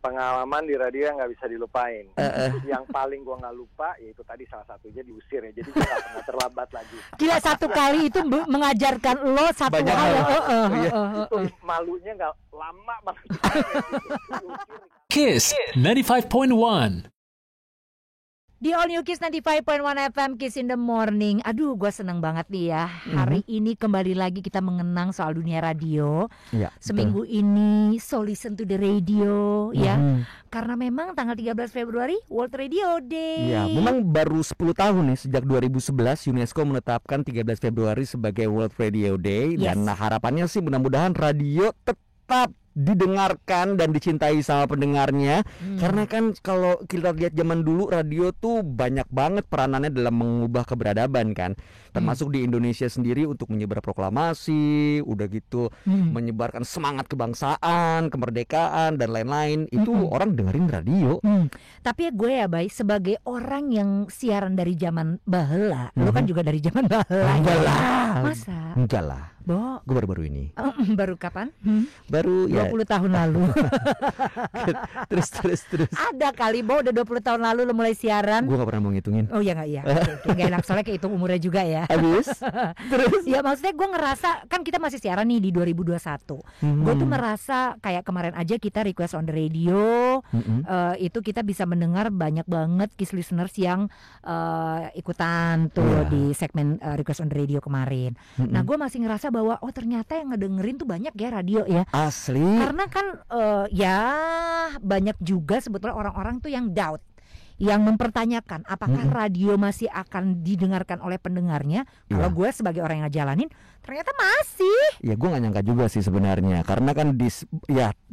pengalaman di radio yang nggak bisa dilupain. Yang paling gue nggak lupa yaitu tadi salah satunya diusir ya. Jadi gue nggak pernah terlambat lagi. Gila, satu kali itu mengajarkan lo satu Banyak hal. Itu malunya nggak lama banget. Kiss 95.1. Di All New Kiss 95.1 FM, Kiss in the Morning. Aduh, gue seneng banget nih ya. Hari ini kembali lagi kita mengenang soal dunia radio. Ya, Seminggu ini So Listen to the Radio ya. Karena memang tanggal 13 Februari World Radio Day. Ya, memang baru 10 tahun nih sejak 2011 UNESCO menetapkan 13 Februari sebagai World Radio Day. Yes. Dan harapannya sih mudah-mudahan radio tetap didengarkan dan dicintai sama pendengarnya. Karena kan kalau kita lihat zaman dulu radio tuh banyak banget peranannya dalam mengubah keberadaban kan. Termasuk di Indonesia sendiri untuk menyebar proklamasi, udah gitu menyebarkan semangat kebangsaan, kemerdekaan dan lain-lain. Itu orang dengerin radio. Tapi ya Bay, sebagai orang yang siaran dari zaman baheula, lo kan juga dari zaman baheula. Enggak lah. Masa? Enggak lah. Bo, Gue baru-baru ini. baru kapan? Baru ya 20 tahun lalu. terus Ada kali Bo, udah 20 tahun lalu lo mulai siaran. gue gak pernah mau ngitungin. Oh ya nggak ya, oke, nggak enak soalnya kehitung umurnya juga ya. Habis terus Ya maksudnya gue ngerasa kan kita masih siaran nih di 2021. Gue tuh merasa kayak kemarin aja kita request on the radio, itu kita bisa mendengar banyak banget Kiss listeners yang ikutan tuh di segmen request on the radio kemarin. Nah gue masih ngerasa bahwa oh ternyata yang ngedengerin tuh banyak ya radio ya. asli. Karena kan ya banyak juga sebetulnya orang-orang tuh yang doubt, yang mempertanyakan apakah radio masih akan didengarkan oleh pendengarnya. Kalau gue sebagai orang yang ngejalanin ternyata masih. Ya gue gak nyangka juga sih sebenarnya. Karena kan di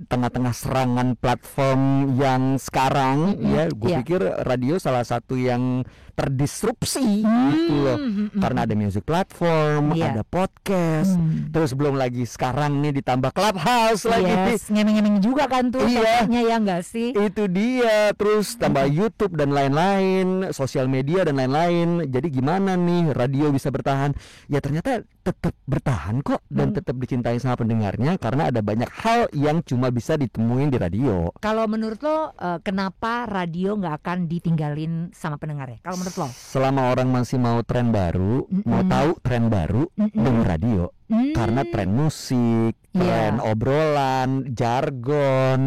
tengah-tengah serangan platform yang sekarang ya gue pikir radio salah satu yang terdisrupsi gitu loh. Karena ada music platform, ada podcast, terus belum lagi sekarang nih ditambah Clubhouse lagi. Ngemeng-ngemeng juga kan tuh kayaknya ya nggak sih? Itu dia, terus tambah YouTube dan lain-lain, sosial media dan lain-lain. Jadi gimana nih radio bisa bertahan? Ya ternyata tetap bertahan kok dan tetap dicintai sama pendengarnya karena ada banyak hal yang cuma bisa ditemuin di radio. Kalau menurut lo kenapa radio nggak akan ditinggalin sama pendengarnya? Kalau menurut lo? Selama orang masih mau tren baru, mau tahu tren baru, denger radio. Karena tren musik, tren obrolan, jargon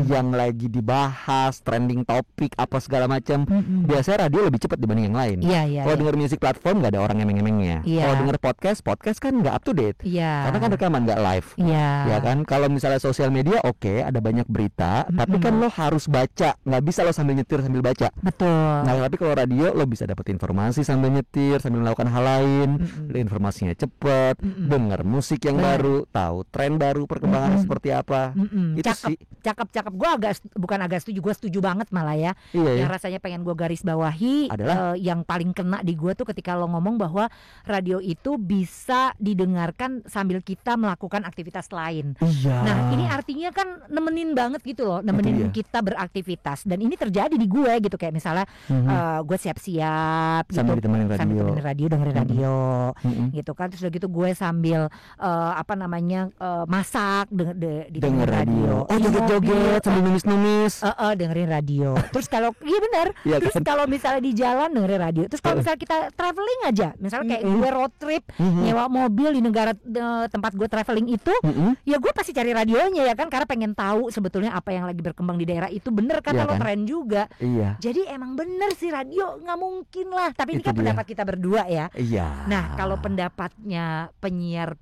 yang lagi dibahas, trending topik apa segala macam. Biasanya radio lebih cepat dibanding yang lain. Kalau denger musik platform nggak ada orang emeng-emengnya. Kalau denger podcast kan nggak up to date. Karena kan rekaman nggak live. Ya kan. Kalau misalnya sosial media oke, ada banyak berita, tapi kan lo harus baca, nggak bisa lo sambil nyetir sambil baca. Betul. Nah tapi kalau radio lo bisa dapat informasi sambil nyetir, sambil melakukan hal lain, informasinya cepet. Denger musik yang baru, tahu tren baru, perkembangan seperti apa. Itu sih cakep. Gue bukan agak setuju, gue setuju banget malah ya. Yang rasanya pengen gue garis bawahi adalah yang paling kena di gue tuh ketika lo ngomong bahwa radio itu bisa didengarkan sambil kita melakukan aktivitas lain. Nah ini artinya kan nemenin banget gitu loh, nemenin kita beraktivitas. Dan ini terjadi di gue gitu, kayak misalnya gue siap-siap gitu, sambil ditemenin radio, dengerin radio gitu kan. Terus udah gitu gue sambil masak denger radio. Oh joget-joget sambil numis-numis. Dengerin radio. Terus kalau benar. Terus kalau misalnya di jalan dengerin radio. Terus kalau misalnya kita traveling aja, misalnya kayak gue road trip, nyewa mobil di negara tempat gue traveling itu, ya gue pasti cari radionya ya kan, karena pengen tahu sebetulnya apa yang lagi berkembang di daerah itu. Bener kan, kalau tren juga. Jadi emang bener sih radio nggak mungkin lah. Tapi ini kan pendapat kita berdua ya. Nah kalau pendapatnya penyiar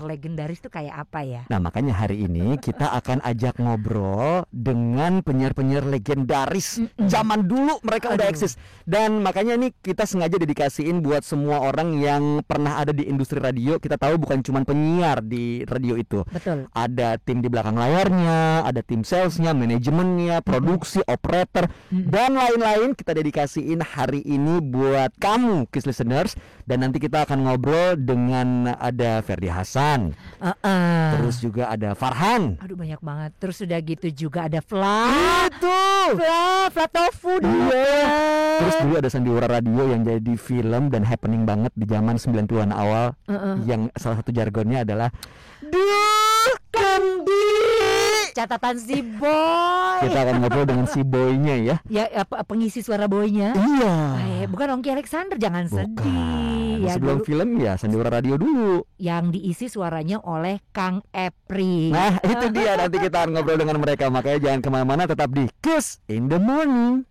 legendaris itu kayak apa ya? Nah makanya hari ini kita akan ajak ngobrol dengan penyiar-penyiar legendaris zaman dulu, mereka udah eksis. Dan makanya ini kita sengaja dedikasiin buat semua orang yang pernah ada di industri radio. Kita tahu bukan cuma penyiar di radio itu. Betul. Ada tim di belakang layarnya, ada tim salesnya, manajemennya, produksi, operator, dan lain-lain. Kita dedikasiin hari ini buat kamu Kiss listeners. Dan nanti kita akan ngobrol dengan ada Ferdi Hasan, terus juga ada Farhan. Aduh banyak banget. Terus udah gitu juga ada Flat Tofu. Terus dulu ada sandiwara radio yang jadi film dan happening banget di zaman 90-an awal. Yang salah satu jargonnya adalah Duh Kendi. Catatan si Boy. Kita akan ngobrol dengan si Boynya ya. Ya, pengisi suara Boynya. Iya. Bukan Ongki Alexander, jangan Bukan. sedih. Ya, sebelum dulu film ya Sandiwara Radio dulu. yang diisi suaranya oleh Kang Epri. Nah itu dia, nanti kita akan ngobrol dengan mereka. Makanya jangan kemana-mana, tetap di Kiss in the Morning.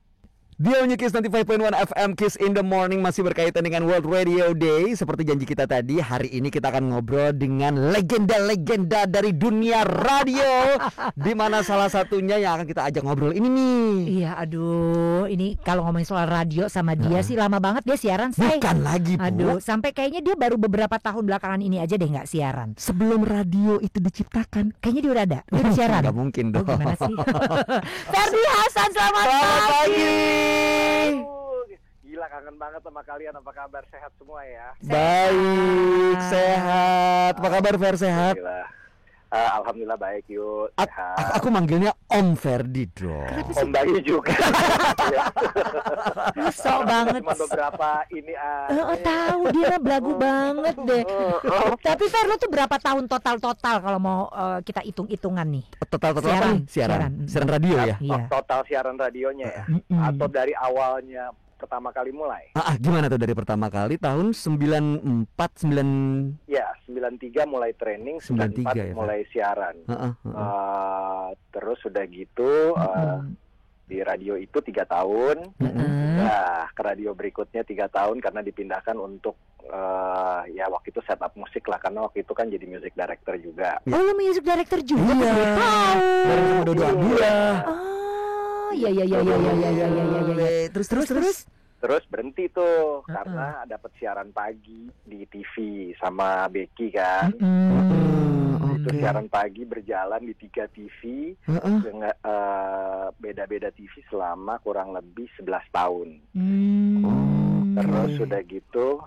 Dia Kiss 95.1 FM. Kiss in the Morning masih berkaitan dengan World Radio Day. Seperti janji kita tadi, hari ini kita akan ngobrol dengan legenda-legenda dari dunia radio, di mana salah satunya yang akan kita ajak ngobrol ini nih. Iya, aduh, ini kalau ngomongin soal radio sama dia sih lama banget dia siaran. Bukan lagi, Bu. Aduh, sampai kayaknya dia baru beberapa tahun belakangan ini aja deh nggak siaran. Sebelum radio itu diciptakan, kayaknya dia udah ada, dia udah siaran. Gak mungkin dong. Gimana sih? Ferdi Hasan, selamat pagi. Gila, kangen banget sama kalian. Apa kabar? Sehat semua ya? Baik, sehat. Apa kabar Fer, sehat? Alhamdulillah baik, yuk. Sehat. Aku manggilnya Om Ferdi dong. Om Bayu juga. Sok banget. Cuma beberapa ini tahu dia belagu banget deh. Tapi Fer, lo tuh berapa tahun total kalau mau kita hitung-hitungan nih? Total siaran radio ya? Iya. Total siaran radionya ya? Atau dari awalnya pertama kali mulai? Gimana tuh dari pertama kali tahun 94 Ya, 93 mulai training, 94 ya, mulai siaran. Terus sudah gitu di radio itu 3 tahun. Nah, ke radio berikutnya 3 tahun karena dipindahkan untuk ya waktu itu setup musik lah, karena waktu itu kan jadi music director juga. Oh, lo music director juga? Iya. Bareng sama Dodo Abdullah. Iya. Terus berhenti tuh karena dapat siaran pagi di TV sama Becky kan. Itu siaran pagi berjalan di 3 TV dengan beda-beda TV selama kurang lebih 11 tahun. Terus sudah gitu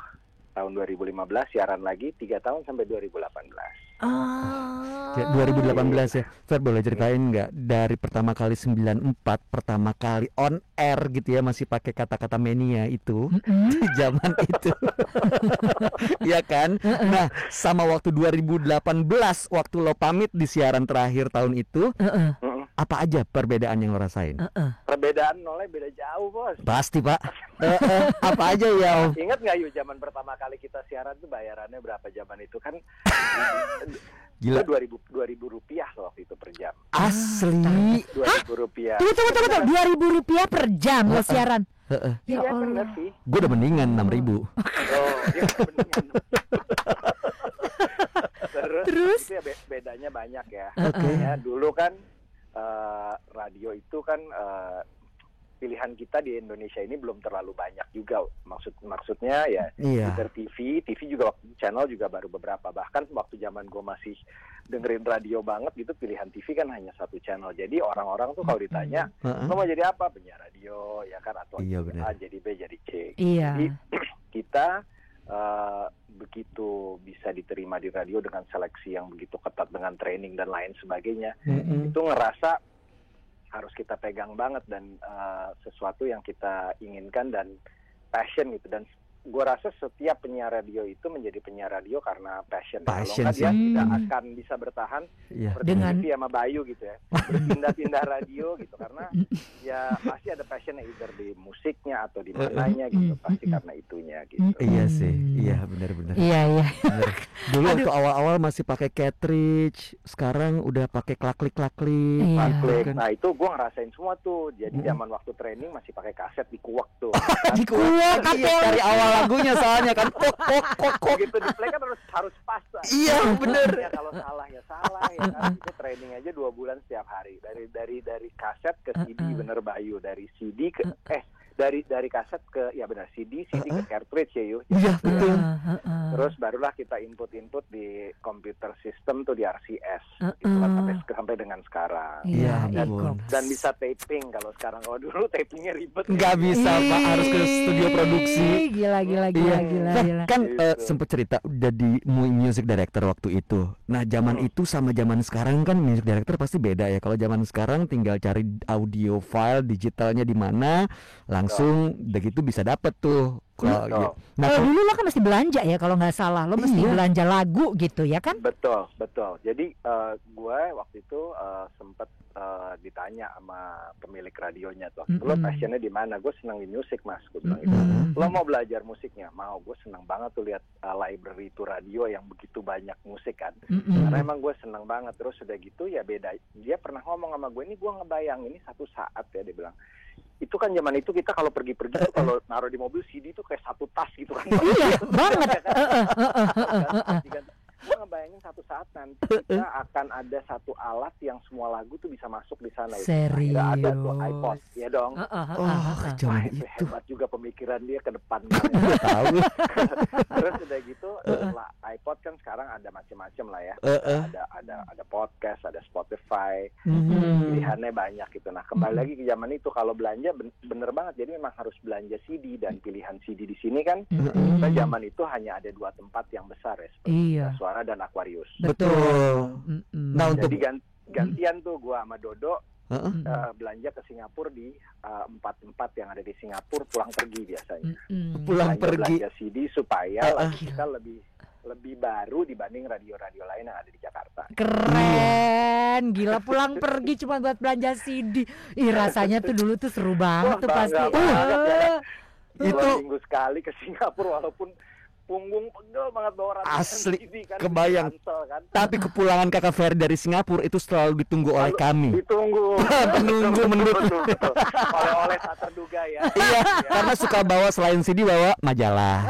tahun 2015 siaran lagi 3 tahun sampai 2018. 2018 ya. Fer, boleh ceritain nggak dari pertama kali 94 pertama kali on air gitu ya, masih pakai kata-kata mania itu di zaman itu. Iya kan? Nah, sama waktu 2018 waktu lo pamit di siaran terakhir tahun itu, apa aja perbedaan yang lo rasain? Perbedaan nolnya beda jauh, Bos. Pasti, Pak. Apa aja ya, Om? Ingat nggak, yuk, zaman pertama kali kita siaran tuh bayarannya berapa zaman itu kan? Gila. 2000 rupiah waktu itu per jam. Asli. 2000 rupiah. Tunggu. 2.000 rupiah per jam lo siaran. Iya, benar sih. Gue udah mendingan 6.000. Iya, mendingan. Terus ya bedanya banyak ya. Ya, dulu kan radio itu kan pilihan kita di Indonesia ini belum terlalu banyak juga. Maksudnya ya TV juga waktu channel juga baru beberapa. Bahkan waktu zaman gue masih dengerin radio banget gitu, pilihan TV kan hanya 1 channel. Jadi orang-orang tuh kalau ditanya lo mau jadi apa, penyiar radio ya kan, atau A jadi B jadi C. Jadi kita begitu bisa diterima di radio dengan seleksi yang begitu ketat dengan training dan lain sebagainya, itu ngerasa harus kita pegang banget dan sesuatu yang kita inginkan dan passion gitu. Dan gue rasa setiap penyiar radio itu menjadi penyiar radio karena passion. Kalau nggak dia tidak akan bisa bertahan dengan sama Bayu gitu ya, berpindah-pindah radio gitu, karena ya pasti ada passionnya either di musiknya atau di mananya gitu, pasti karena itunya gitu. Iya sih, iya benar-benar. Iya. Dulu waktu awal-awal masih pakai cartridge, sekarang udah pakai klaklik. Nah itu gue ngerasain semua tuh. Jadi zaman waktu training masih pakai kaset dikuak tuh. Dikuak dari awal lagunya soalnya kan kok gitu di play kan harus pas. Iya bener. Ya kalau salah ya salah ya kan. Itu training aja 2 bulan setiap hari. Dari kaset ke CD, bener Bayu. Dari CD ke dari kaset ke CD ke cartridge ya yuk. Iya betul. Terus barulah kita input di komputer sistem tuh di RCS. Itulah sampai dengan sekarang. Iya. Dan bisa taping kalau sekarang. Kalau dulu tapingnya ribet. Nggak bisa Pak, harus ke studio produksi. Gila. Kan sempet cerita udah di music director waktu itu. Nah zaman itu sama zaman sekarang kan music director pasti beda ya. Kalau zaman sekarang tinggal cari audio file digitalnya di mana, langsung udah gitu bisa dapet tuh Nah, dulu lo kan mesti belanja ya kalau nggak salah, lo mesti belanja lagu gitu ya kan? Betul. Jadi gue waktu itu sempet ditanya sama pemilik radionya tuh, lo passionnya di mana? Gue senang di musik mas, gue bilang gitu. Lo mau belajar musiknya? Mau, gue senang banget tuh lihat library itu radio yang begitu banyak musik kan. Karena emang gue senang banget. Terus udah gitu ya beda. Dia pernah ngomong sama gue, ini gue ngebayang ini satu saat ya, dia bilang. Itu kan zaman itu kita kalau pergi-pergi tuh kalau naruh di mobil CD tuh kayak satu tas gitu kan. Iya banget. Gue ngebayangin satu saat nanti kita akan ada satu alat yang semua lagu tuh bisa masuk di sana. Serius? Nggak ada tuh iPod, ya dong. Zaman itu itu hebat juga pemikiran dia ke depan. tahu. Terus udah gitu, iPod kan sekarang ada macam-macam lah ya. Ada podcast, ada Spotify, pilihannya banyak gitu. Nah kembali lagi ke zaman itu, kalau belanja bener banget. Jadi memang harus belanja CD, dan pilihan CD di sini kan zaman itu hanya ada 2 tempat yang besar ya, seperti Suara dan Aquarius. Betul. Nah untuk jadi gantian tuh gua sama Dodo belanja ke Singapura di 4 tempat yang ada di Singapura, pulang pergi biasanya. Pulang pergi belanja CD supaya kita lebih baru dibanding radio-radio lain yang ada di Jakarta. Keren, gila, pulang pergi cuma buat belanja CD. Rasanya tuh dulu tuh seru banget tuh pasti. Itu 2 minggu sekali ke Singapura, walaupun punggung pegel banget bawa asli TV, kan, kebayang kan. Tapi kepulangan kakak Ferry dari Singapura itu selalu ditunggu oleh kami. Menunggu betul. Oleh tak terduga ya. Iya, karena suka bawa selain CD bawa majalah.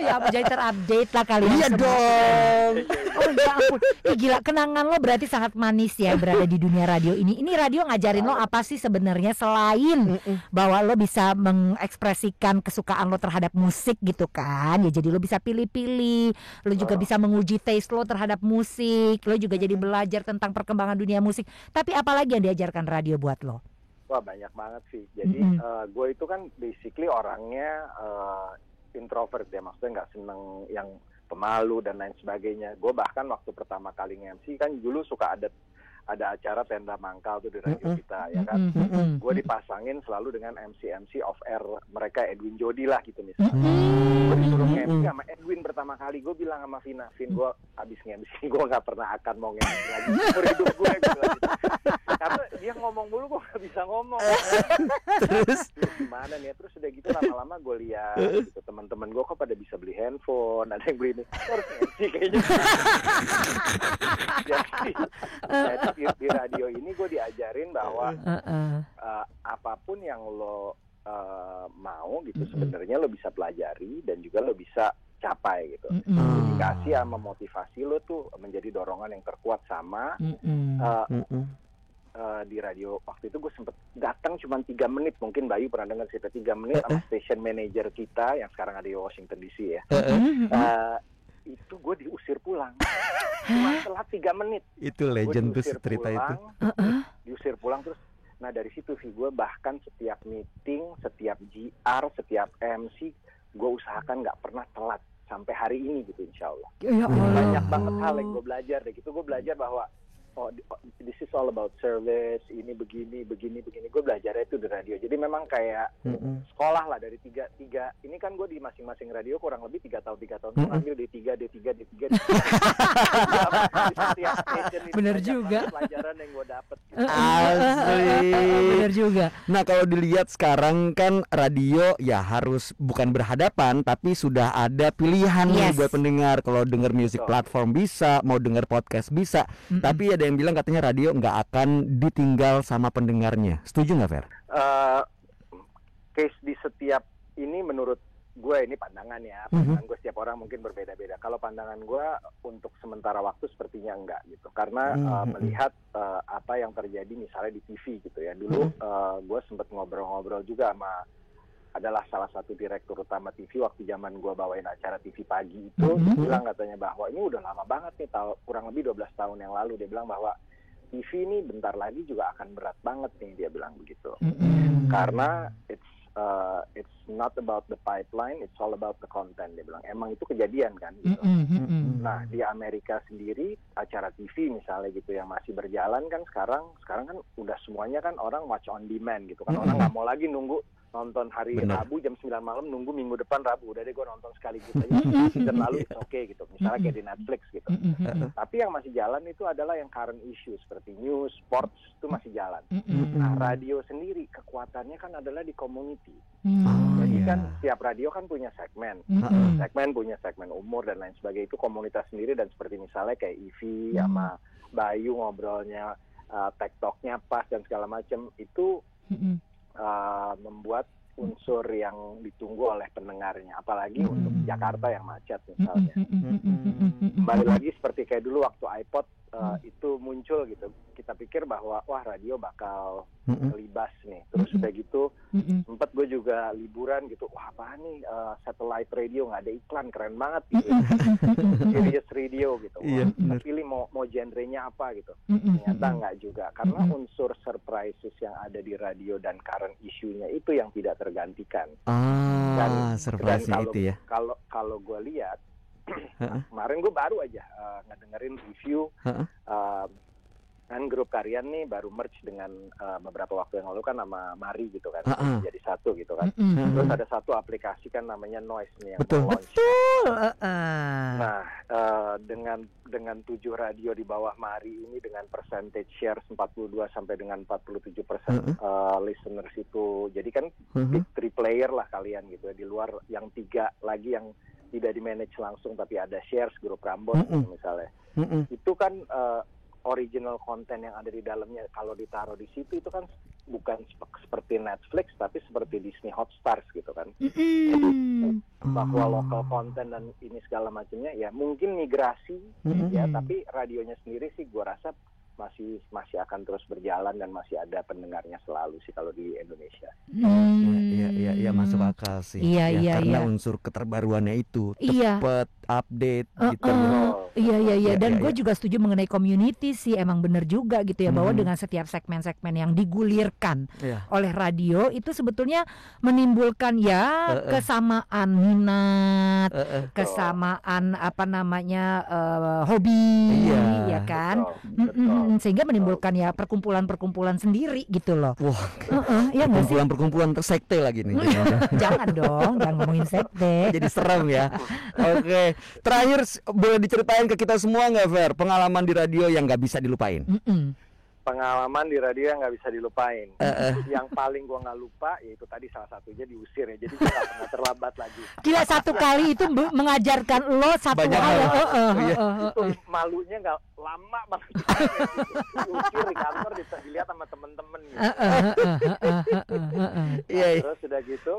Ya jadi terupdate lah kalian. Iya dong. Oh ya ampun, gila, kenangan lo berarti sangat manis ya berada di dunia radio ini. Ini radio ngajarin lo apa sih sebenarnya selain bahwa lo bisa mengekspresikan kesukaan lo terhadap musik gitu kan? Ya jadi lo bisa pilih-pilih, lo juga bisa menguji taste lo terhadap musik, lo juga jadi belajar tentang perkembangan dunia musik. Tapi apalagi yang diajarkan radio buat lo? Wah banyak banget sih. Jadi gue itu kan basically orangnya introvert ya, maksudnya nggak seneng yang pemalu dan lain sebagainya. Gue bahkan waktu pertama kali nge-MC kan dulu suka ada acara tenda mangkal tuh di radio kita ya kan. Gue dipasangin selalu dengan MC off air mereka, Edwin Jody lah gitu misalnya. Gue disuruh nge-MC sama Edwin pertama kali. Gue bilang sama Vin, gue abis nge-MC gue nggak pernah akan mau nge-MC lagi seumur hidup gue gitu. Karena dia ngomong mulu, gue nggak bisa ngomong. Terus gimana nih? Terus udah gitu lama-lama gue lihat gitu, teman-teman gue kok pada bisa beli handphone, ada yang beli ini, harus MC kayaknya. Jadi di radio ini gue diajarin bahwa apapun yang lo mau gitu sebenarnya lo bisa pelajari dan juga lo bisa capai gitu. Dedikasi sama motivasi lo tuh menjadi dorongan yang terkuat sama di radio waktu itu gue sempet datang cuma 3 menit, mungkin Bayu pernah dengar cerita 3 menit sama station manager kita yang sekarang ada di Washington DC ya. Itu gue diusir pulang cuma setelah 3 menit. Itu legend tuh cerita itu. Diusir pulang terus. Nah dari situ sih gue bahkan setiap meeting, setiap GR, setiap MC gue usahakan nggak pernah telat sampai hari ini gitu, insya Allah. Banyak banget hal yang gue belajar deh gitu. Gue belajar bahwa this is all about service, ini begini. Gue belajarnya itu di radio. Jadi memang kayak sekolah lah dari tiga. Ini kan gue di masing-masing radio kurang lebih 3 tahun. Gue ngambil D3. Di setiap station itu bener juga pelajaran yang gue dapet. Asli. Bener juga. Nah kalau dilihat sekarang kan radio ya harus bukan berhadapan, tapi sudah ada pilihan nih buat pendengar. Kalau denger music platform bisa, mau denger podcast bisa. Tapi ada yang bilang katanya radio nggak akan ditinggal sama pendengarnya. Setuju nggak, Fer? Case di setiap ini menurut gue, ini pandangan ya. Pandangan gue, setiap orang mungkin berbeda-beda. Kalau pandangan gue untuk sementara waktu sepertinya enggak gitu. Karena melihat apa yang terjadi misalnya di TV gitu ya. Dulu gue sempat ngobrol-ngobrol juga sama adalah salah satu direktur utama TV waktu zaman gue bawain acara TV pagi itu. Bilang katanya bahwa ini udah lama banget nih, kurang lebih 12 tahun yang lalu. Dia bilang bahwa TV ini bentar lagi juga akan berat banget nih, dia bilang begitu. Karena it's not about the pipeline, it's all about the content. Dia bilang emang itu kejadian kan gitu. Nah di Amerika sendiri acara TV misalnya gitu yang masih berjalan kan sekarang kan udah semuanya kan orang watch on demand gitu kan. Orang nggak mau lagi nunggu nonton hari Rabu jam 9 malam nunggu minggu depan Rabu, udah deh gue nonton sekaligus aja season lalu it's okay gitu, misalnya kayak di Netflix gitu. Tapi yang masih jalan itu adalah yang current issue seperti news, sports itu masih jalan. Nah radio sendiri kekuatannya kan adalah di community. Jadi kan setiap radio kan punya segmen, punya segmen umur dan lain sebagainya, itu komunitas sendiri. Dan seperti misalnya kayak Ivy sama Bayu ngobrolnya, TikToknya pas dan segala macam itu membuat unsur yang ditunggu oleh pendengarnya, apalagi untuk Jakarta yang macet misalnya. Kembali lagi seperti kayak dulu waktu iPod itu muncul gitu, kita pikir bahwa wah radio bakal libas nih, terus udah gitu sempat gue juga liburan gitu, wah apa nih satellite radio nggak ada iklan, keren banget gitu. Sirius radio gitu, wah, pilih mau genrenya apa gitu. Ternyata nggak juga, karena unsur surprises yang ada di radio dan current issue-nya itu yang tidak tergantikan. Surprise-nya itu ya. Kalau gue lihat kemarin gue baru aja ngedengerin review kan grup Karian nih baru merge dengan beberapa waktu yang lalu kan sama Mari gitu kan, jadi satu gitu kan. Terus ada satu aplikasi kan namanya Noise nih yang launch. Nah dengan 7 radio di bawah Mari ini dengan percentage share 42 sampai dengan 47% listeners itu, jadi kan big 3 player lah kalian gitu ya, di luar yang 3 lagi yang tidak di manage langsung tapi ada shares grup Rambut misalnya. Itu kan original konten yang ada di dalamnya kalau ditaruh di situ itu kan bukan seperti Netflix tapi seperti Disney Hotstars gitu kan. Bahwa lokal konten dan ini segala macamnya ya mungkin migrasi ya, tapi radionya sendiri sih gua rasa masih akan terus berjalan dan masih ada pendengarnya selalu sih kalau di Indonesia. Iya masuk akal sih. Karena unsur keterbaruannya itu cepat update gitu. Iya. Dan gue juga setuju mengenai community sih, emang bener juga gitu ya, bahwa dengan setiap segmen-segmen yang digulirkan oleh radio itu sebetulnya menimbulkan kesamaan minat, kesamaan hobi, ya kan. Sehingga menimbulkan perkumpulan-perkumpulan sendiri gitu loh. Wah, perkumpulan sekte lagi nih. Jangan dong, jangan ngomongin sekte. Jadi serem ya. Oke, terakhir boleh diceritain ke kita semua nggak, Fer, pengalaman di radio yang nggak bisa dilupain? Pengalaman di radio yang nggak bisa dilupain. Yang paling gue nggak lupa yaitu tadi salah satunya diusir ya, jadi gue nggak pernah terlambat lagi. Gila, satu kali itu mengajarkan lo satu hal. Itu malunya nggak lama banget. Diusir di kantor, dilihat sama temen-temen gitu. Terus sudah gitu.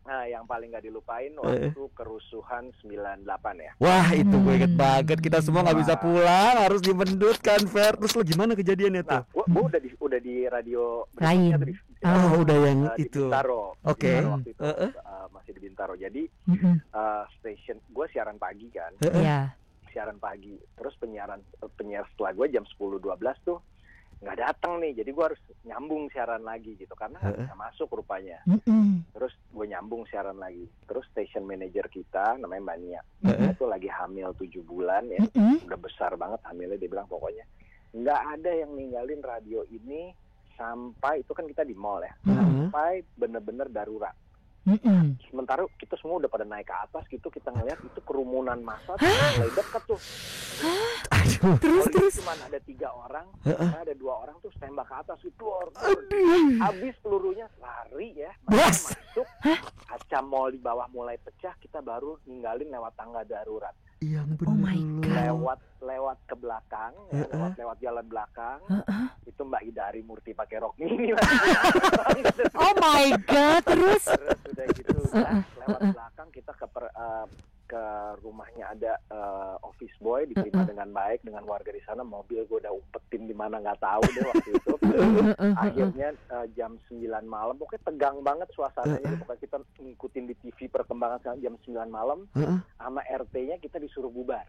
Nah, yang paling gak dilupain waktu kerusuhan 98 ya. Wah, itu gue inget banget. Kita semua gak bisa pulang, harus dibendut kan, Fer. Terus lo gimana kejadiannya tuh? Nah, gue udah di radio lain. Udah yang itu. Di Bintaro. Oke. Waktu itu masih di Bintaro. Jadi station gue siaran pagi kan. Siaran pagi. Terus penyiar setelah gue jam 10-12 tuh nggak datang nih, jadi gue harus nyambung siaran lagi gitu karena nggak bisa masuk rupanya. Terus gue nyambung siaran lagi, terus station manager kita namanya Mbak Nia, dia tuh lagi hamil 7 bulan ya, udah besar banget hamilnya. Dia bilang pokoknya nggak ada yang ninggalin radio ini sampai, itu kan kita di mall ya, sampai bener-bener darurat. Sementara kita semua udah pada naik ke atas gitu, kita ngeliat itu kerumunan massa mulai dekat tuh. Terus cuma ada 3 orang, ada 2 orang tuh tembak ke atas itu. Habis pelurunya lari ya, masuk, kaca mall di bawah mulai pecah, kita baru ninggalin lewat tangga darurat. Iya, oh my God. Lewat ke belakang, lewat jalan belakang. Itu Mbak Ida Arimurti pakai rok mini. Oh my God, terus udah gitu lewat belakang kita ke rumahnya ada office boy, diterima dengan baik dengan warga di sana. Mobil gue udah umpetin di mana nggak tahu deh waktu itu. Akhirnya jam 9 malam, pokoknya tegang banget suasananya. Pokoknya kita ngikutin di TV perkembangan sekarang jam 9 malam. Sama RT-nya kita disuruh bubar.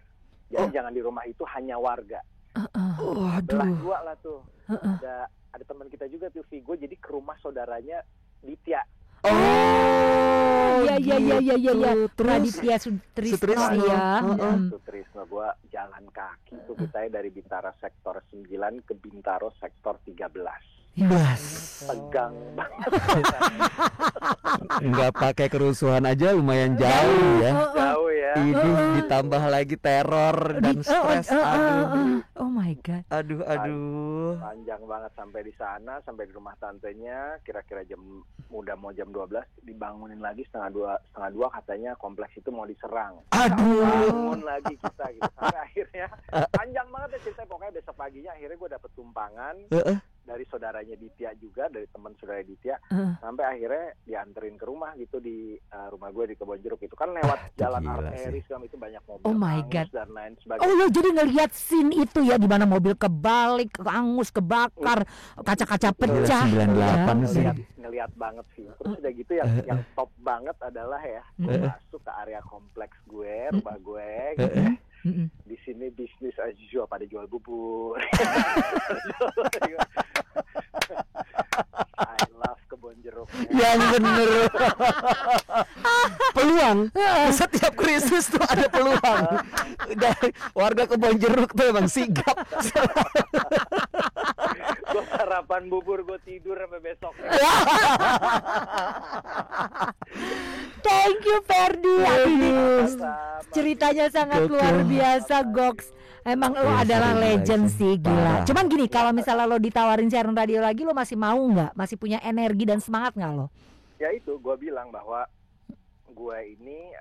Jadi jangan di rumah itu, hanya warga. Belah 2 lah tuh. Ada teman kita juga tuh Vigo, jadi ke rumah saudaranya Ditya. Iya. Raditya Sutrisno ya. Sutrisno, gue jalan kaki tuh kita dari Bintaro sektor 9 ke Bintaro sektor 13. Tegang banget. Nggak pakai kerusuhan aja lumayan jauh ya. Jauh ya. Ini ditambah lagi teror dan stres. Oh my god. Aduh. Panjang banget sampai di sana, sampai di rumah tantenya. Kira-kira mau jam 12 dibangunin lagi setengah dua katanya kompleks itu mau diserang. Bangun lagi kita gitu. Sampai akhirnya panjang banget ya ceritanya. Pokoknya besok paginya akhirnya gue dapet tumpangan dari saudaranya Ditya juga, dari teman saudara Ditya, sampai akhirnya dianterin ke rumah gitu di rumah gue di Kebonjeruk. Itu kan lewat jalan arteri segala itu banyak mobil angus dan lain sebagainya. Oh lo jadi ngelihat scene itu ya, di mana mobil kebalik, angus, kebakar, kaca-kaca pecah. 98 sih. Ngelihat banget sih. Terus udah gitu yang top banget adalah ya, gue masuk ke area kompleks gue, rumah gue gitu. Di sini bisnis as usual, pada jual bubur. I love Kebonjeruk. Yang bener. Peluang. Setiap krisis tuh ada peluang. Dari warga Kebonjeruk tuh emang sigap. Gue sarapan bubur, gue tidur sampai besok. Thank you Ferdi. Ceritanya sangat luar biasa, Goks. Emang lo adalah legend sih, gila. Cuman gini, kalau misalnya lo ditawarin siaran radio lagi, lo masih mau nggak? Masih punya energi dan semangat nggak lo? Ya itu, gue bilang bahwa gue ini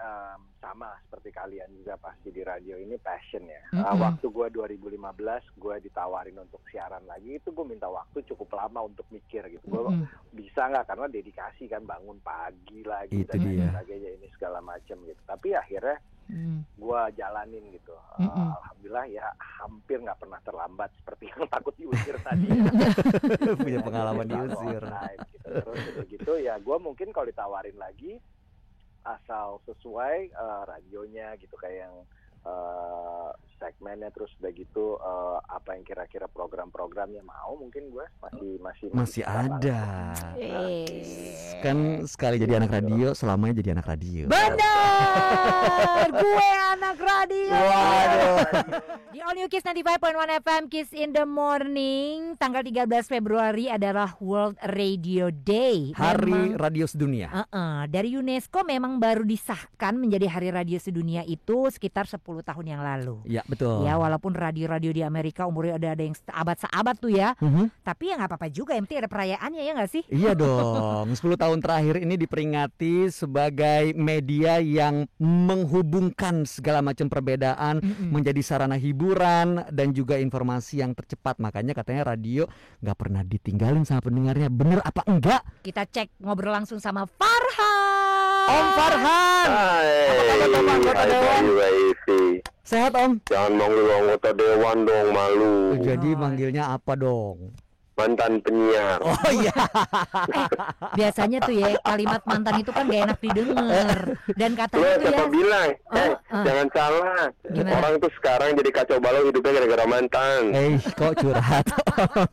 sama seperti kalian juga pasti di radio ini passion ya. Waktu gue 2015 gue ditawarin untuk siaran lagi, itu gue minta waktu cukup lama untuk mikir gitu. Gue bisa nggak, karena dedikasi kan, bangun pagi lagi itu dan dia. sebagainya ini segala macam gitu. Tapi akhirnya gue jalanin gitu. Alhamdulillah ya, hampir nggak pernah terlambat seperti yang takut diusir tadi. Punya pengalaman diusir. Gitu. Terus gitu ya, gue mungkin kalau ditawarin lagi, asal sesuai radionya gitu, kayak yang segmennya, terus udah gitu apa yang kira-kira program-programnya mau, mungkin gue masih ada. Kan sekali jadi anak radio, selamanya jadi anak radio. Benar, gue anak radio. Waduh. Di All New Kiss 95.1 FM, Kiss in the Morning. Tanggal 13 Februari adalah World Radio Day. Hari Radio Sedunia. Dari UNESCO memang baru disahkan menjadi Hari Radio Sedunia itu sekitar 10 tahun yang lalu. Ya betul. Ya walaupun radio-radio di Amerika umurnya ada yang abad-seabad tuh ya. Tapi ya nggak apa-apa juga, yang penting ada perayaannya, ya nggak sih? Iya dong. 10 tahun terakhir ini diperingati sebagai media yang menghubungkan segala macam perbedaan menjadi sarana hiburan dan juga informasi yang tercepat. Makanya katanya radio nggak pernah ditinggalin sama pendengarnya. Bener apa enggak? Kita cek ngobrol langsung sama Farhan. Om Farhan. Apa kabar Om, anggota Dewan? Sehat Om? Jangan manggil anggota Dewan dong, malu. Jadi manggilnya apa dong? Mantan penyiar. Oh iya. Biasanya tuh ya kalimat mantan itu kan gak enak didengar. Dan katanya tuh siapa ya bilang? Jangan salah. Gimana? Orang tuh sekarang jadi kacau balau hidupnya gara-gara mantan. Kok curhat Om?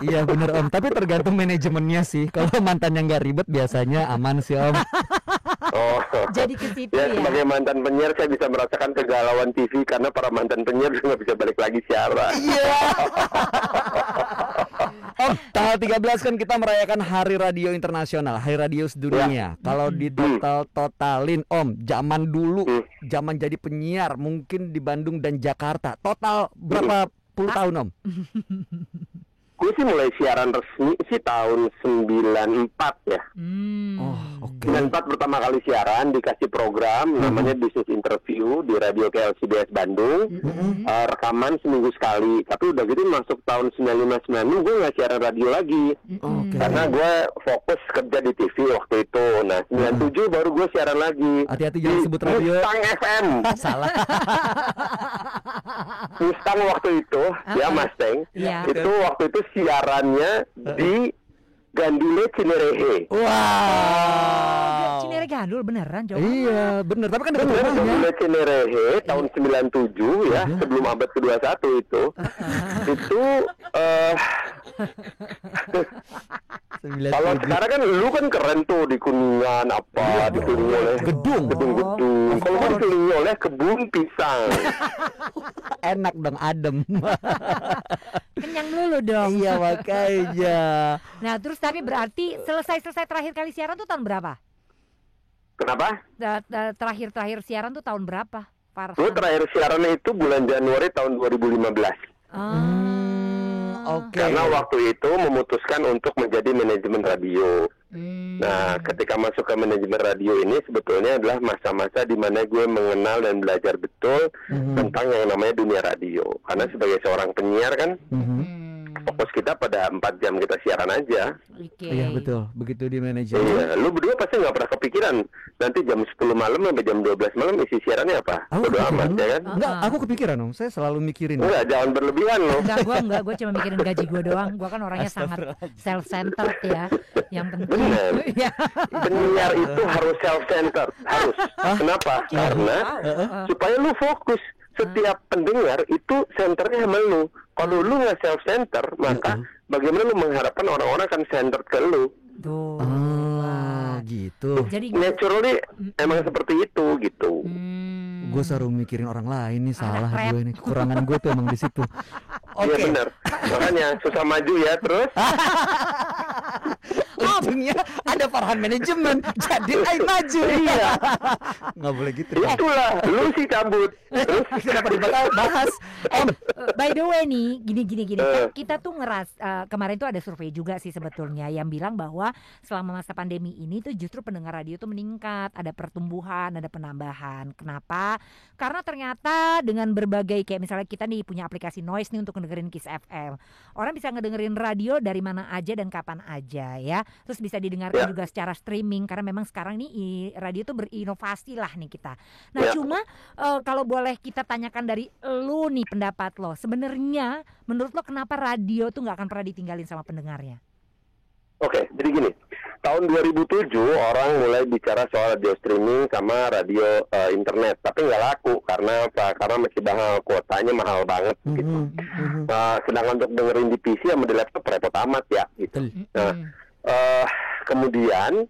Iya bener Om. Tapi tergantung manajemennya sih. Kalau mantannya nggak ribet biasanya aman sih Om. Oh. Jadi ke situ ya. ya. Sebagai mantan penyiar saya bisa merasakan kegalauan TV karena para mantan penyiar juga nggak bisa balik lagi siaran. Iya. Om, tanggal 13 kan kita merayakan Hari Radio Internasional, Hari Radio Sedunia. Kalau di totalin Om, zaman dulu, zaman jadi penyiar mungkin di Bandung dan Jakarta, total berapa puluh tahun Om? Gue sih mulai siaran resmi sih tahun 94 ya. Oke. 94 pertama kali siaran, dikasih program namanya Business Interview di Radio KLCBS Bandung. Rekaman seminggu sekali. Tapi udah gitu masuk tahun 95-96 gue nggak siaran radio lagi. Karena gue fokus kerja di TV waktu itu. Nah 97 baru gue siaran lagi. Hati-hati jangan sebut radio. Mustang FM. Salah. Mustang waktu itu, ya Mustang. Itu waktu itu siarannya di Gandule Cinerehe. Wow. Cinere Gandul beneran jauh. Iya bener, tapi kan dekat rumahnya. Gandule Cinerehe tahun 97 ya, sebelum abad ke-21 itu. Itu Kalau sekarang kan lu kan keren tuh di Kuningan apa, dikelilingi oleh gedung-gedung. Kalau gue dikelilingi oleh kebun pisang. Enak dong, adem. Kenyang dulu dong. Iya makanya. Nah terus tapi berarti selesai terakhir kali siaran tuh tahun berapa? Kenapa? Terakhir siaran tuh tahun berapa, Farhan? Gue terakhir siaran itu bulan Januari tahun 2015. Oke. Karena waktu itu memutuskan untuk menjadi manajemen radio. Nah, ketika masuk ke manajemen radio ini sebetulnya adalah masa-masa di mana gue mengenal dan belajar betul tentang yang namanya dunia radio. Karena sebagai seorang penyiar kan, fokus kita pada 4 jam kita siaran aja. Iya betul, begitu di manajemen. Iya, lu berdua pasti nggak pernah kepikiran nanti jam 10 malam sampai jam 12 malam isi siarannya apa? Bodo amat ya kan? Enggak, aku kepikiran dong. Saya selalu mikirin. Enggak, jangan berlebihan loh. Enggak, gue cuma mikirin gaji gue doang. Gue kan orangnya sangat self-centered ya. Yang penting. Benar. Penyiar itu harus self-centered, harus. Kenapa? Karena supaya lu fokus. Setiap pendengar itu senternya sama lu. Kalau lu nggak self-center, maka bagaimana lu mengharapkan orang-orang akan center ke lu? Tuh. Gitu. Jadi naturally emang seperti itu gitu. Gue selalu mikirin orang lain nih, salah gue ini. Kekurangan gue tuh emang di situ. Iya benar. Makanya susah maju ya terus. Untungnya ada Farhan manajemen, jadi ayo maju. Iya. Nggak boleh gitu. Itulah, lu sih cabut. Terus kenapa dibahas? By the way nih, gini. Kita tuh kemarin tuh ada survei juga sih sebetulnya yang bilang bahwa selama masa pandemi ini tuh justru pendengar radio tuh meningkat, ada pertumbuhan, ada penambahan. Kenapa? Karena ternyata dengan berbagai kayak misalnya kita nih punya aplikasi Noise nih untuk ngedengerin Kiss FM. Orang bisa ngedengerin radio dari mana aja dan kapan aja ya. Terus bisa didengarkan juga secara streaming karena memang sekarang nih radio tuh berinovasi lah nih kita. Nah cuma kalau boleh kita tanyakan dari lu nih pendapat lo, sebenarnya menurut lo kenapa radio tuh nggak akan pernah ditinggalin sama pendengarnya? Oke, jadi gini, tahun 2007 orang mulai bicara soal radio streaming sama radio internet, tapi nggak laku karena apa? Karena masih mahal, kuotanya mahal banget gitu. Sedangkan untuk dengerin di PC sama di laptop repot amat ya gitu. Nah, kemudian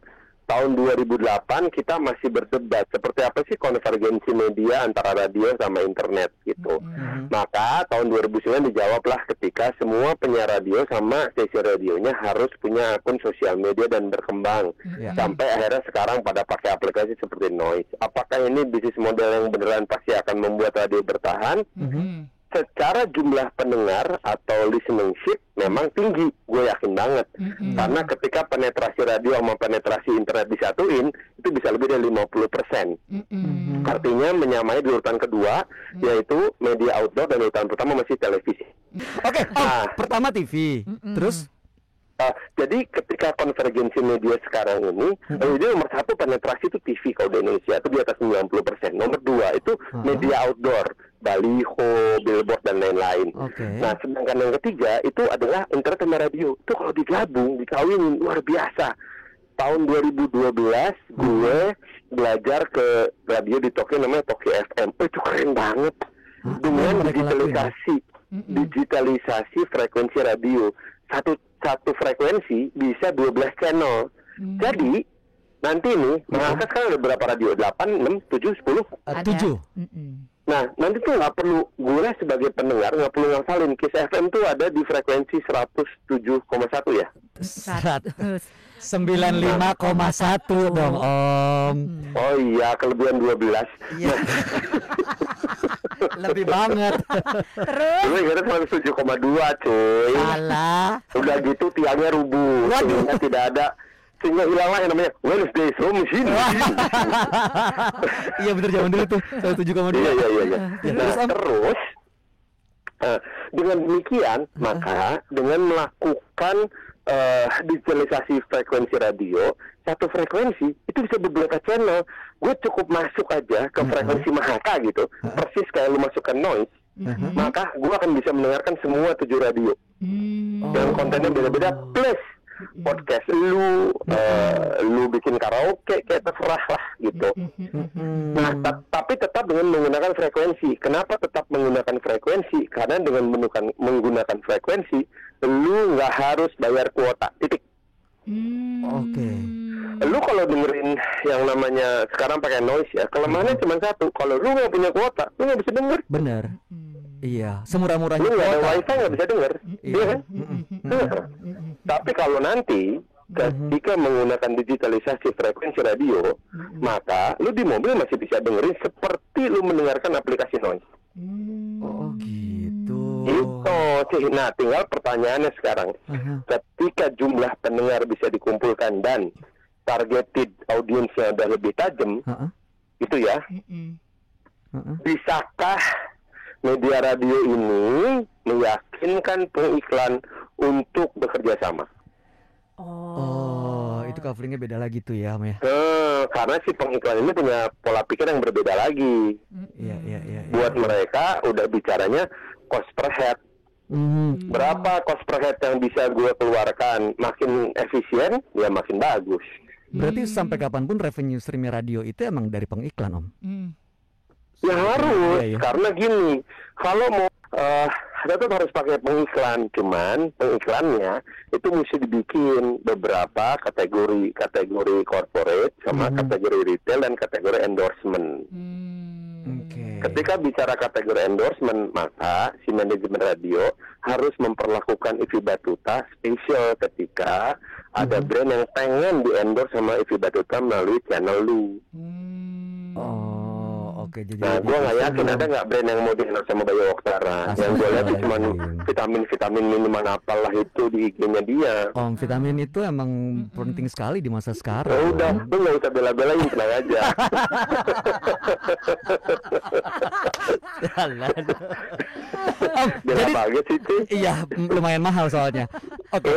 tahun 2008 kita masih berdebat seperti apa sih konvergensi media antara radio sama internet gitu. Maka tahun 2009 dijawablah ketika semua penyiar radio sama stasiun radionya harus punya akun sosial media dan berkembang. Sampai akhirnya sekarang pada pakai aplikasi seperti Noise. Apakah ini bisnis model yang beneran pasti akan membuat radio bertahan? Secara jumlah pendengar atau listenership memang tinggi, gue yakin banget. Karena ketika penetrasi radio sama penetrasi internet disatuin, itu bisa lebih dari 50%. Artinya menyamai di urutan kedua, yaitu media outdoor, dan urutan pertama masih televisi. Oke, pertama TV, terus? Jadi ketika konvergensi media sekarang ini, jadi nomor 1 penetrasi itu TV kalau di Indonesia itu di atas 90%. Nomor 2 itu media outdoor, baliho, billboard dan lain-lain. Nah, sedangkan yang ketiga itu adalah internet sama radio. Itu kalau digabung, dikawinin luar biasa. Tahun 2012 gue belajar ke radio di Tokyo namanya Tokyo FM. Itu keren banget. Dengan digitalisasi frekuensi radio. Satu frekuensi bisa 12 channel. Jadi nanti nih mengangkat sekarang ada berapa radio? 8, 6, 7, 10? 7. Nah nanti tuh nggak perlu, gue sebagai pendengar nggak perlu ngafalin. Kiss FM tuh ada di frekuensi 107,1 ya? 95,1 dong Om. Oh iya, kelebihan 12. Lebih banget. Terus? Gue kira 107,2 cuy. Salah. Udah gitu tiangnya rubuh. Sehingga tidak ada, sehingga hilanglah yang namanya Wednesday Show Machine. Iya bener, zaman dulu tuh 107,2. Iya. Nah terus dengan demikian maka dengan melakukan digitalisasi frekuensi radio, satu frekuensi itu bisa beberapa channel. Gue cukup masuk aja ke frekuensi Mahaka gitu, persis kayak lu masuk ke Noise, maka gue akan bisa mendengarkan semua 7 radio dengan kontennya beda-beda, plus podcast lu bikin karaoke kayak terserah lah gitu. Nah tapi tetap dengan menggunakan frekuensi. Kenapa tetap menggunakan frekuensi? Karena dengan menggunakan frekuensi lu nggak harus bayar kuota, titik. Oke. Lu kalau dengerin yang namanya sekarang pakai noise ya, kelemahannya cuma satu. Kalau lu nggak punya kuota, lu nggak bisa denger. Bener. Iya, semurah-murahnya Lu nggak ada kuota. wifi nggak bisa denger, iya kan? Tapi kalau nanti ketika menggunakan digitalisasi frekuensi radio, maka lu di mobil masih bisa dengerin seperti lu mendengarkan aplikasi noise. Oh gitu. Itu sih. Nah, tinggal pertanyaannya sekarang, ketika jumlah pendengar bisa dikumpulkan dan targeted audiensnya udah lebih tajam, itu ya, bisakah media radio ini meyakinkan pengiklan untuk bekerja sama? Oh, itu coveringnya beda lagi tuh ya, Om ya. Karena si pengiklan ini punya pola pikir yang berbeda lagi. Iya. Buat mereka udah bicaranya cost per head. Berapa cost per head yang bisa gue keluarkan? Makin efisien, ya makin bagus. Berarti sampai kapanpun revenue streaming radio itu emang dari pengiklan, Om? Ya harus, Iya. karena gini, kalau mau tetap harus pakai pengiklan, cuman pengiklannya itu mesti dibikin beberapa kategori corporate sama kategori retail dan kategori endorsement. Ketika bicara kategori endorsement, maka si manajemen radio harus memperlakukan IVI Batuta spesial ketika ada brand yang pengen di-endorse sama IVI Batuta melalui channel lu. Oke, jadi Nah, gue nggak yakin ada nggak brand yang mau di-endorse sama Bayu Oktara. Yang gue lihat cuma vitamin minuman apalah itu di IG-nya dia. Om, vitamin itu emang penting sekali di masa sekarang. Ya udah, lu nggak usah bela-belain, tenang aja. Om, Bela baget sih itu. iya, lumayan mahal soalnya. Oke.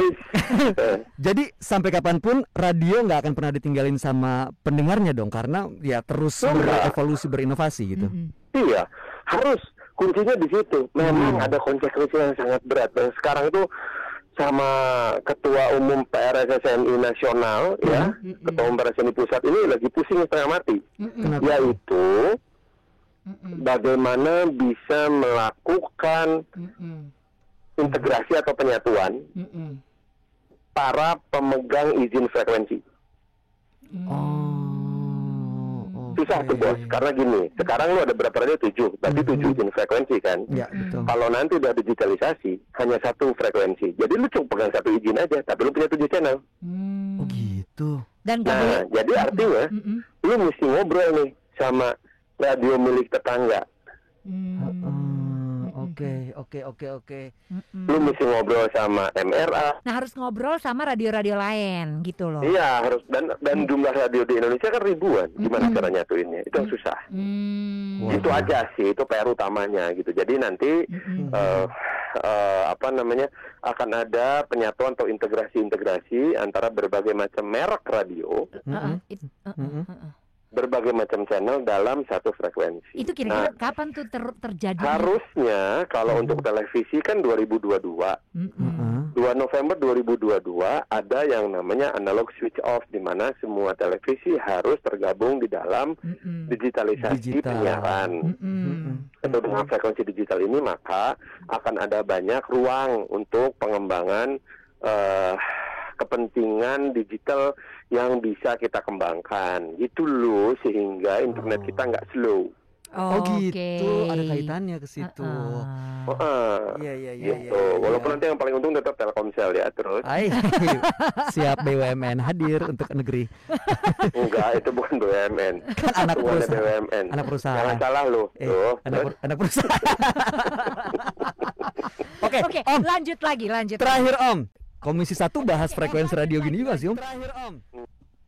Jadi sampai kapanpun radio nggak akan pernah ditinggalin sama pendengarnya dong, karena ya terus berevolusi, berinovasi gitu. Iya, harus. Kuncinya di situ. Memang ada konsekuensi yang sangat berat. Dan sekarang itu sama Ketua Umum PRSSNI Nasional, ya, Ketua Umum PRSSNI Pusat ini lagi pusing setengah mati. Yaitu bagaimana bisa melakukan integrasi atau penyatuan para pemegang izin frekuensi. Susah tuh bos, karena gini, sekarang lu ada berapa radio? 7, berarti 7 izin frekuensi kan? Ya, betul. Kalau nanti udah digitalisasi, hanya 1 frekuensi. Jadi lu cuma pegang 1 izin aja, tapi lu punya 7 channel. Oh gitu. Dan Nah, jadi artinya lu mesti ngobrol nih sama radio milik tetangga. Oke. Lu mesti ngobrol sama MRA. Nah, harus ngobrol sama radio-radio lain gitu loh. Iya, harus, dan jumlah radio di Indonesia kan ribuan. Gimana cara nyatuinnya? Itu yang susah. Itu aja sih, itu PR utamanya gitu. Jadi nanti akan ada penyatuan atau integrasi antara berbagai macam merek radio, berbagai macam channel dalam satu frekuensi. Itu kira-kira kapan tuh terjadi? Harusnya kalau untuk televisi kan 2022. 2 November 2022 ada yang namanya analog switch off, di mana semua televisi harus tergabung di dalam digitalisasi penyiaran. Atau dengan frekuensi digital ini maka akan ada banyak ruang untuk pengembangan kepentingan digital yang bisa kita kembangkan gitu loh, sehingga internet kita nggak slow. Gitu, ada kaitannya ke situ. Iya. Gitu. Walaupun nanti yang paling untung tetap Telkomsel ya, terus. Siap BUMN hadir untuk negeri. Enggak, itu bukan BUMN. Kan anak perusahaan. BUMN. Anak perusahaan. Jangan salah loh. Anak perusahaan. Oke, Om. Lanjut. Terakhir Om, Komisi 1 bahas frekuensi radio gini juga sih Om. Terakhir Om.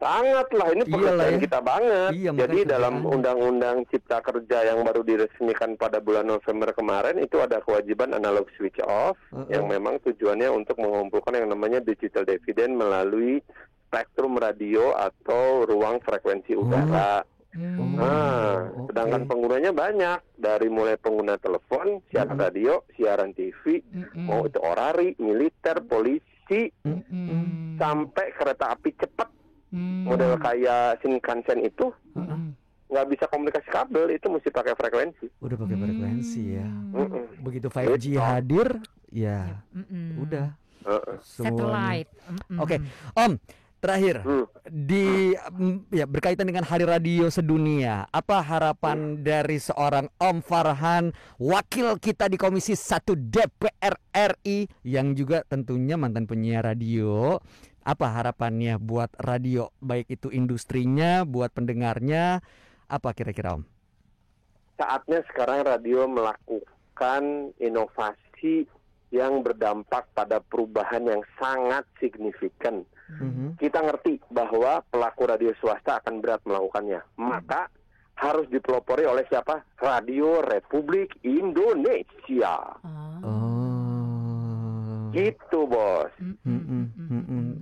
Sangat lah, ini pekerjaan kita banget. Jadi dalam Undang-Undang Cipta Kerja yang baru diresmikan pada bulan November kemarin itu ada kewajiban analog switch off yang memang tujuannya untuk mengumpulkan yang namanya digital dividend melalui spektrum radio atau ruang frekuensi udara. Sedangkan penggunanya banyak, dari mulai pengguna telepon, siaran radio, siaran TV, mau itu orari, militer, polisi, sampai kereta api cepat. Model kayak Shinkansen itu nggak bisa komunikasi kabel, itu mesti pakai frekuensi. Udah pakai frekuensi ya. Begitu 5G hadir, ya udah. Satellite. Oke, Om. Terakhir, ya berkaitan dengan Hari Radio Sedunia, apa harapan dari seorang Om Farhan, wakil kita di Komisi 1 DPR RI, yang juga tentunya mantan penyiar radio? Apa harapannya buat radio, baik itu industrinya, buat pendengarnya, apa kira-kira Om? Saatnya sekarang radio melakukan inovasi yang berdampak pada perubahan yang sangat signifikan. Kita ngerti bahwa pelaku radio swasta akan berat melakukannya. Maka harus dipelopori oleh siapa? Radio Republik Indonesia. Gitu, Bos.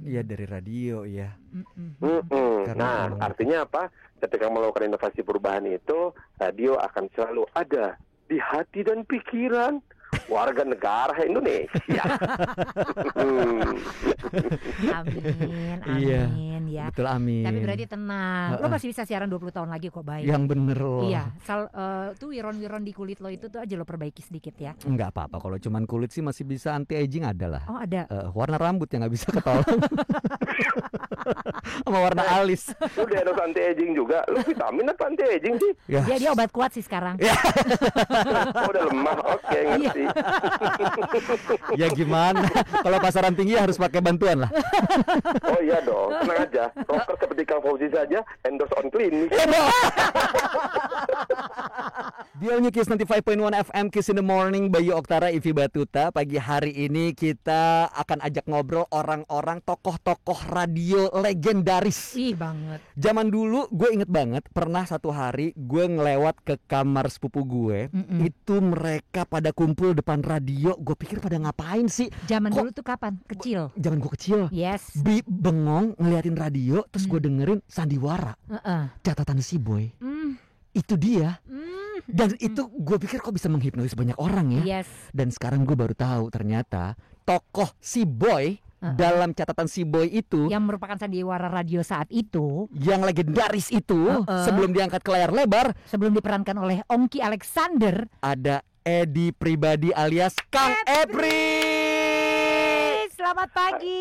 Ya dari radio ya. Nah, artinya apa? Ketika melakukan inovasi perubahan itu, radio akan selalu ada di hati dan pikiran warga negara Indonesia. Amin ya. Betul, amin. Tapi berarti tenang, lo masih bisa siaran 20 tahun lagi kok, baik. Yang bener loh. Iya, tuh wiron-wiron di kulit lo itu tuh aja lo perbaiki sedikit ya. Enggak apa-apa, kalau cuman kulit sih masih bisa anti aging ada lah. Oh ada. Warna rambut yang nggak bisa ketolong. Sama warna alis. Lu harus anti aging juga. Lu vitamin apa anti aging sih? Ya. Dia obat kuat sih sekarang. Udah lemah, oke, ngerti. Ya gimana? Kalau pasaran tinggi harus pakai bantuan lah. Oh iya dong, tenang aja. Rocker seperti Kang Fauzi saja endorse on klinik. Biar Kiss 95.1 FM Kiss in the Morning, Bayu Oktara, Ivi Batuta. Pagi hari ini kita akan ajak ngobrol orang-orang tokoh-tokoh radio legendaris. Ih banget. Zaman dulu gue inget banget, pernah satu hari gue ngelewat ke kamar sepupu gue. Itu mereka pada kumpul depan radio. Gue pikir pada ngapain sih? Zaman dulu tuh kapan? Kecil. Zaman gue kecil. Yes. Bengong ngeliatin radio, terus gue dengerin sandiwara. Catatan si Boy. Itu dia. Dan itu gue pikir kok bisa menghipnotis banyak orang ya. Yes. Dan sekarang gue baru tahu ternyata tokoh si Boy dalam catatan si Boy itu, yang merupakan sandiwara radio saat itu, yang legendaris itu, sebelum diangkat ke layar lebar, sebelum diperankan oleh Ongki Alexander, ada Edi Pribadi alias Kang Epri. Selamat pagi.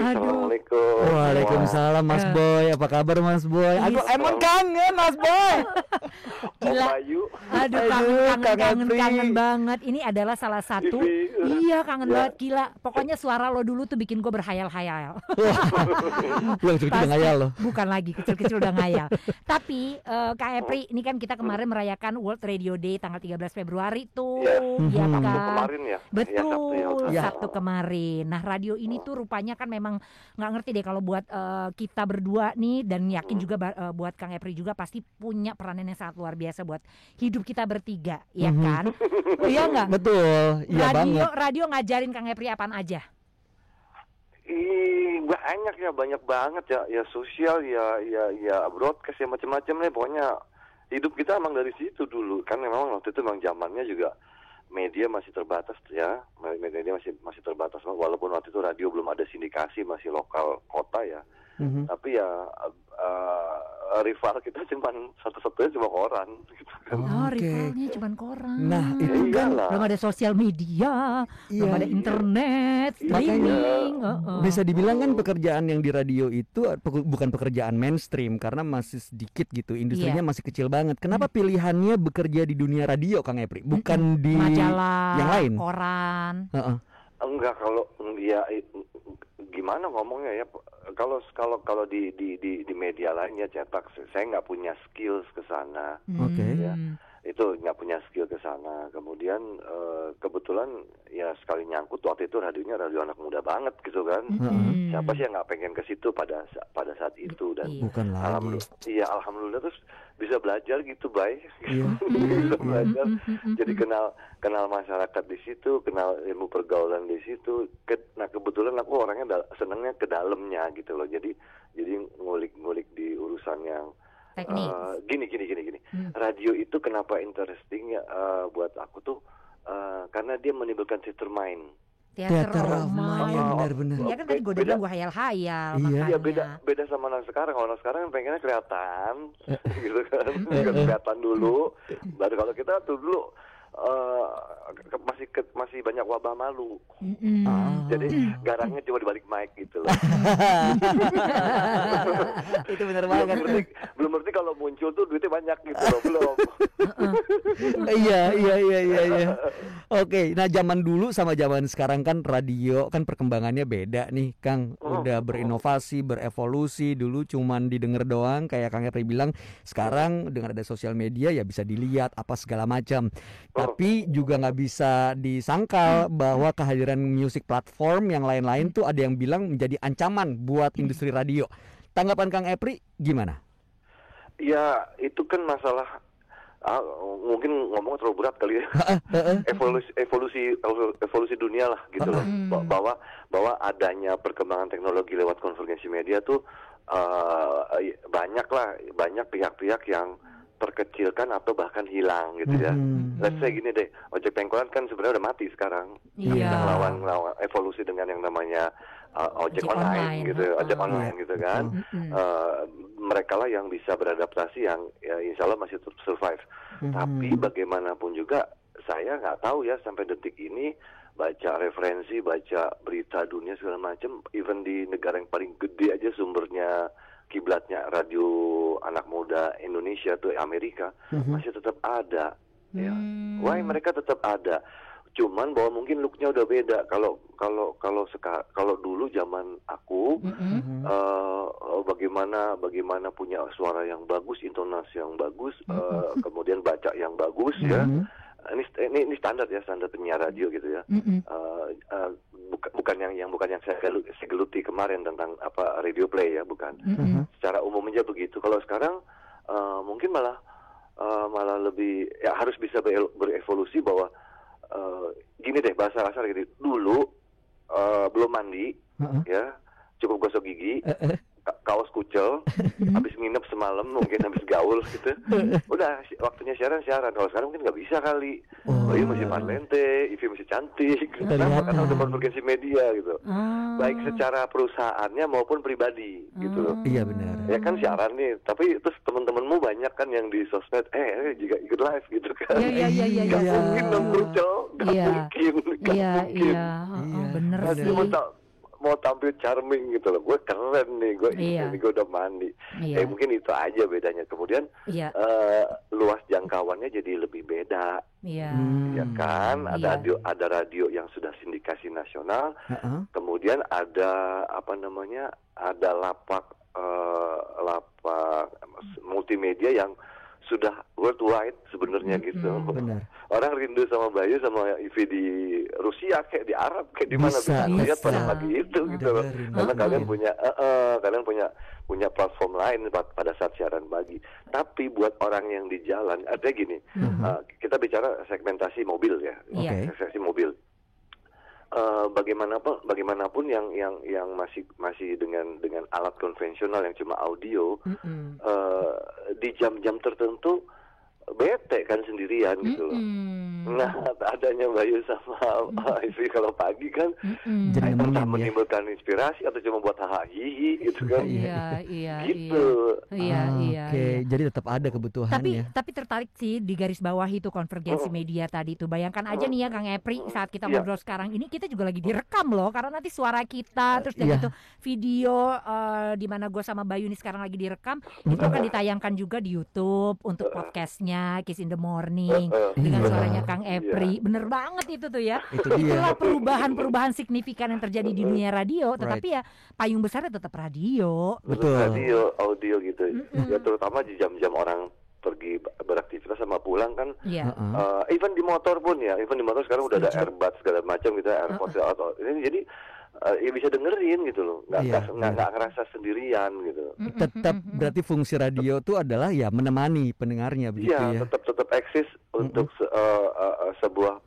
Assalamualaikum. Waalaikumsalam Mas Boy. Apa kabar Mas Boy? Aku emang kangen Mas Boy. Gila. Aduh, kangen banget. Ini adalah salah satu. Iya, kangen banget, gila. Pokoknya suara lo dulu tuh bikin gue berhayal-hayal. Lu kecil-kecil udah ngayal lo. Bukan lagi, kecil-kecil udah ngayal. Tapi Kak Epri, ini kan kita kemarin merayakan World Radio Day tanggal 13 Februari tuh. Iya kan? Kemarin ya. Betul, ya. Sabtu kemarin. Nah, radio ini tuh rupanya kan memang nggak ngerti deh kalau buat kita berdua nih, dan yakin juga buat Kang Epri juga pasti punya peranan yang sangat luar biasa buat hidup kita bertiga, ya kan? Iya nggak? Betul, iya banget. Radio ngajarin Kang Epri apaan aja? Banyak banget ya sosial ya broadcast ya macam-macam nih, pokoknya hidup kita emang dari situ dulu kan. Memang waktu itu memang zamannya juga media masih terbatas ya, media masih terbatas, walaupun waktu itu radio belum ada sindikasi, masih lokal kota ya. Tapi ya rival kita satu-satunya cuma koran gitu kan. Rivalnya cuma koran. Nah itu kan belum ada sosial media, belum ada internet, streaming. Bisa dibilang kan pekerjaan yang di radio itu bukan pekerjaan mainstream karena masih sedikit gitu, industrinya masih kecil banget. Kenapa pilihannya bekerja di dunia radio, Kang Epri, bukan di majalah, yang lain? Koran. Enggak, kalau ya gimana ngomongnya ya, kalau di media lainnya cetak, saya nggak punya skills ke sana. Ya, itu nggak punya skill ke sana. Kemudian kebetulan ya sekali nyangkut waktu itu radionya radio anak muda banget gitu kan. Siapa sih yang nggak pengen ke situ pada saat itu, dan bukan lagi. Alhamdulillah terus bisa belajar gitu, baik. Bisa belajar. Jadi kenal masyarakat di situ, kenal ilmu pergaulan di situ. Nah kebetulan aku orangnya senangnya ke dalamnya gitu loh. Jadi ngulik di urusan yang teknis. Gini. Radio itu kenapa interesting ya buat aku tuh karena dia menimbulkan teater main. Teater of mind. Benar-benar. Ya kan tadi gue udah bilang gue hayal-hayal. Iya, beda sama anak sekarang. Kalau anak sekarang pengennya kelihatan gitu kan. Kelihatan dulu. Baru kalau kita tuh dulu masih banyak wabah malu. Jadi garangnya cuma di balik mic gitu loh. Itu benar banget. Belum ngerti kalau muncul tuh duitnya banyak gitu loh, belum. Iya. Oke, nah zaman dulu sama zaman sekarang kan radio kan perkembangannya beda nih, Kang. Udah berinovasi, berevolusi. Dulu cuman didengar doang kayak Kang Epri bilang. Sekarang dengan ada sosial media ya bisa dilihat apa segala macam. Tapi juga nggak bisa disangkal bahwa kehadiran music platform yang lain-lain tuh ada yang bilang menjadi ancaman buat industri radio. Tanggapan Kang Epri gimana? Ya itu kan masalah mungkin ngomong terlalu berat kali ya. evolusi dunia lah gitu loh. Bahwa adanya perkembangan teknologi lewat konvergensi media tuh banyak pihak-pihak yang terkecilkan atau bahkan hilang gitu ya. Let's say gini deh, ojek pengkolan kan sebenarnya udah mati sekarang. Kita lawan evolusi dengan yang namanya ojek online gitu, ojek online gitu kan. Mereka lah yang bisa beradaptasi, yang ya, insya Allah masih survive. Tapi bagaimanapun juga saya nggak tahu ya sampai detik ini, baca referensi, baca berita dunia segala macam, even di negara yang paling gede aja sumbernya, kiblatnya radio anak muda Indonesia tuh Amerika, masih tetap ada. Ya. Why mereka tetap ada? Cuman bahwa mungkin looknya udah beda. Kalau dulu zaman aku, bagaimana punya suara yang bagus, intonasi yang bagus, kemudian baca yang bagus ya. Ini standar ya, standar penyiar radio gitu ya. Bukan yang saya geluti kemarin tentang apa radio play ya, bukan. Secara umum aja begitu. Kalau sekarang mungkin malah lebih ya harus bisa berevolusi bahwa gini deh, bahasa kasar gitu. Dulu belum mandi ya, cukup gosok gigi, kaos kucel, habis nginep semalam, mungkin habis gaul gitu, udah waktunya siaran. Kalau sekarang mungkin nggak bisa kali. Iya masih Marlente, Ivy masih cantik, karena udah konvergensi media gitu. Baik secara perusahaannya maupun pribadi gitu loh. Iya benar. Ya kan siaran nih, tapi terus teman-temanmu banyak kan yang di sosmed, juga ikut live gitu kan. Iya. Gak mungkin dong kucel, gak mungkin. Iya. Bener sih. Mau tampil charming gitu loh, gue keren nih, gue udah mandi. Mungkin itu aja bedanya. Kemudian luas jangkauannya jadi lebih beda. Ya kan, ada radio yang sudah sindikasi nasional, kemudian ada ada lapak multimedia yang sudah worldwide sebenarnya gitu. Benar. Orang rindu sama Bayu sama Ivy di Rusia, kayak di Arab, kayak di mana bisa lihat pada pagi itu gitu loh. Karena kalian punya platform lain pada saat siaran pagi. Tapi buat orang yang di jalan, artinya gini, kita bicara segmentasi mobil ya, segmentasi mobil. Bagaimanapun yang masih dengan alat konvensional yang cuma audio, di jam-jam tertentu bete kan sendirian gitu loh. Nah, adanya Bayu sama Ivy kalau pagi kan entah menimbulkan inspirasi atau cuma buat hahaha gitu kan. Iya. Gitu. Iya. Jadi tetap ada kebutuhannya. Tapi tertarik sih di garis bawah itu konvergensi media tadi itu. Bayangkan aja nih ya Kang Epri, saat kita ngobrol sekarang ini kita juga lagi direkam loh, karena nanti suara kita terus dari itu video di mana gue sama Bayu ini sekarang lagi direkam, itu akan ditayangkan juga di YouTube untuk podcastnya Kiss in the Morning dengan suaranya Kang Epri. Bener banget itu tuh ya. Itulah perubahan signifikan yang terjadi di dunia radio. Tetapi ya payung besarnya tetap radio. Betul. Radio, audio gitu. Ya terutama di jam-jam orang pergi beraktivitas sama pulang kan. Even di motor pun ya. Even di motor sekarang udah ada earbud segala macam gitu, AirPods atau ini jadi ya bisa dengerin gitu loh, nggak ngerasa sendirian gitu. Tetap berarti fungsi radio itu adalah ya menemani pendengarnya begitu ya. Tetap eksis untuk sebuah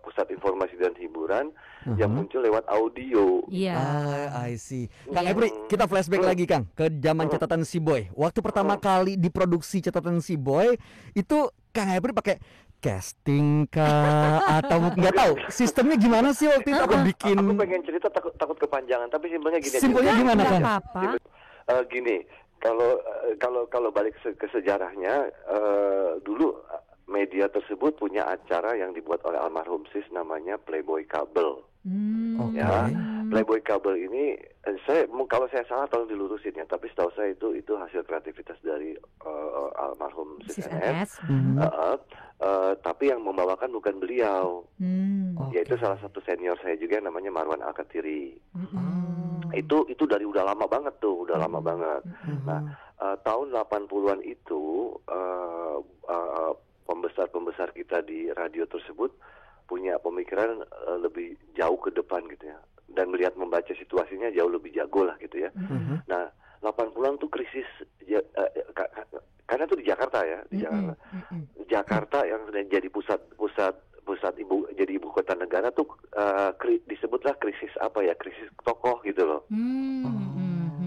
pusat informasi dan hiburan yang muncul lewat audio. I see. Kang Epri, kita flashback lagi Kang ke zaman catatan Si Boy. Waktu pertama kali diproduksi catatan Si Boy itu Kang Epri pakai casting kah atau nggak tahu sistemnya gimana sih waktu itu? Aku pengen cerita takut kepanjangan, tapi simpelnya gini. Simpelnya gimana kan? Gini, kalau balik ke sejarahnya, dulu media tersebut punya acara yang dibuat oleh almarhum Sis namanya Playboy Kabel. Ya, Playboy Kabel ini kalau saya salah tolong dilurusin ya, tapi setahu saya itu hasil kreativitas dari almarhum Sis NS. Tapi yang membawakan bukan beliau, yaitu salah satu senior saya juga namanya Marwan Al-Katiri. Itu dari udah lama banget tuh, Nah, tahun 80-an itu pembesar-pembesar kita di radio tersebut punya pemikiran lebih jauh ke depan gitu ya, dan melihat membaca situasinya jauh lebih jago lah gitu ya. Nah, 80-an tuh krisis karena itu di Jakarta ya, Jakarta yang jadi pusat jadi ibu kota negara tuh disebutlah krisis krisis tokoh gitu loh.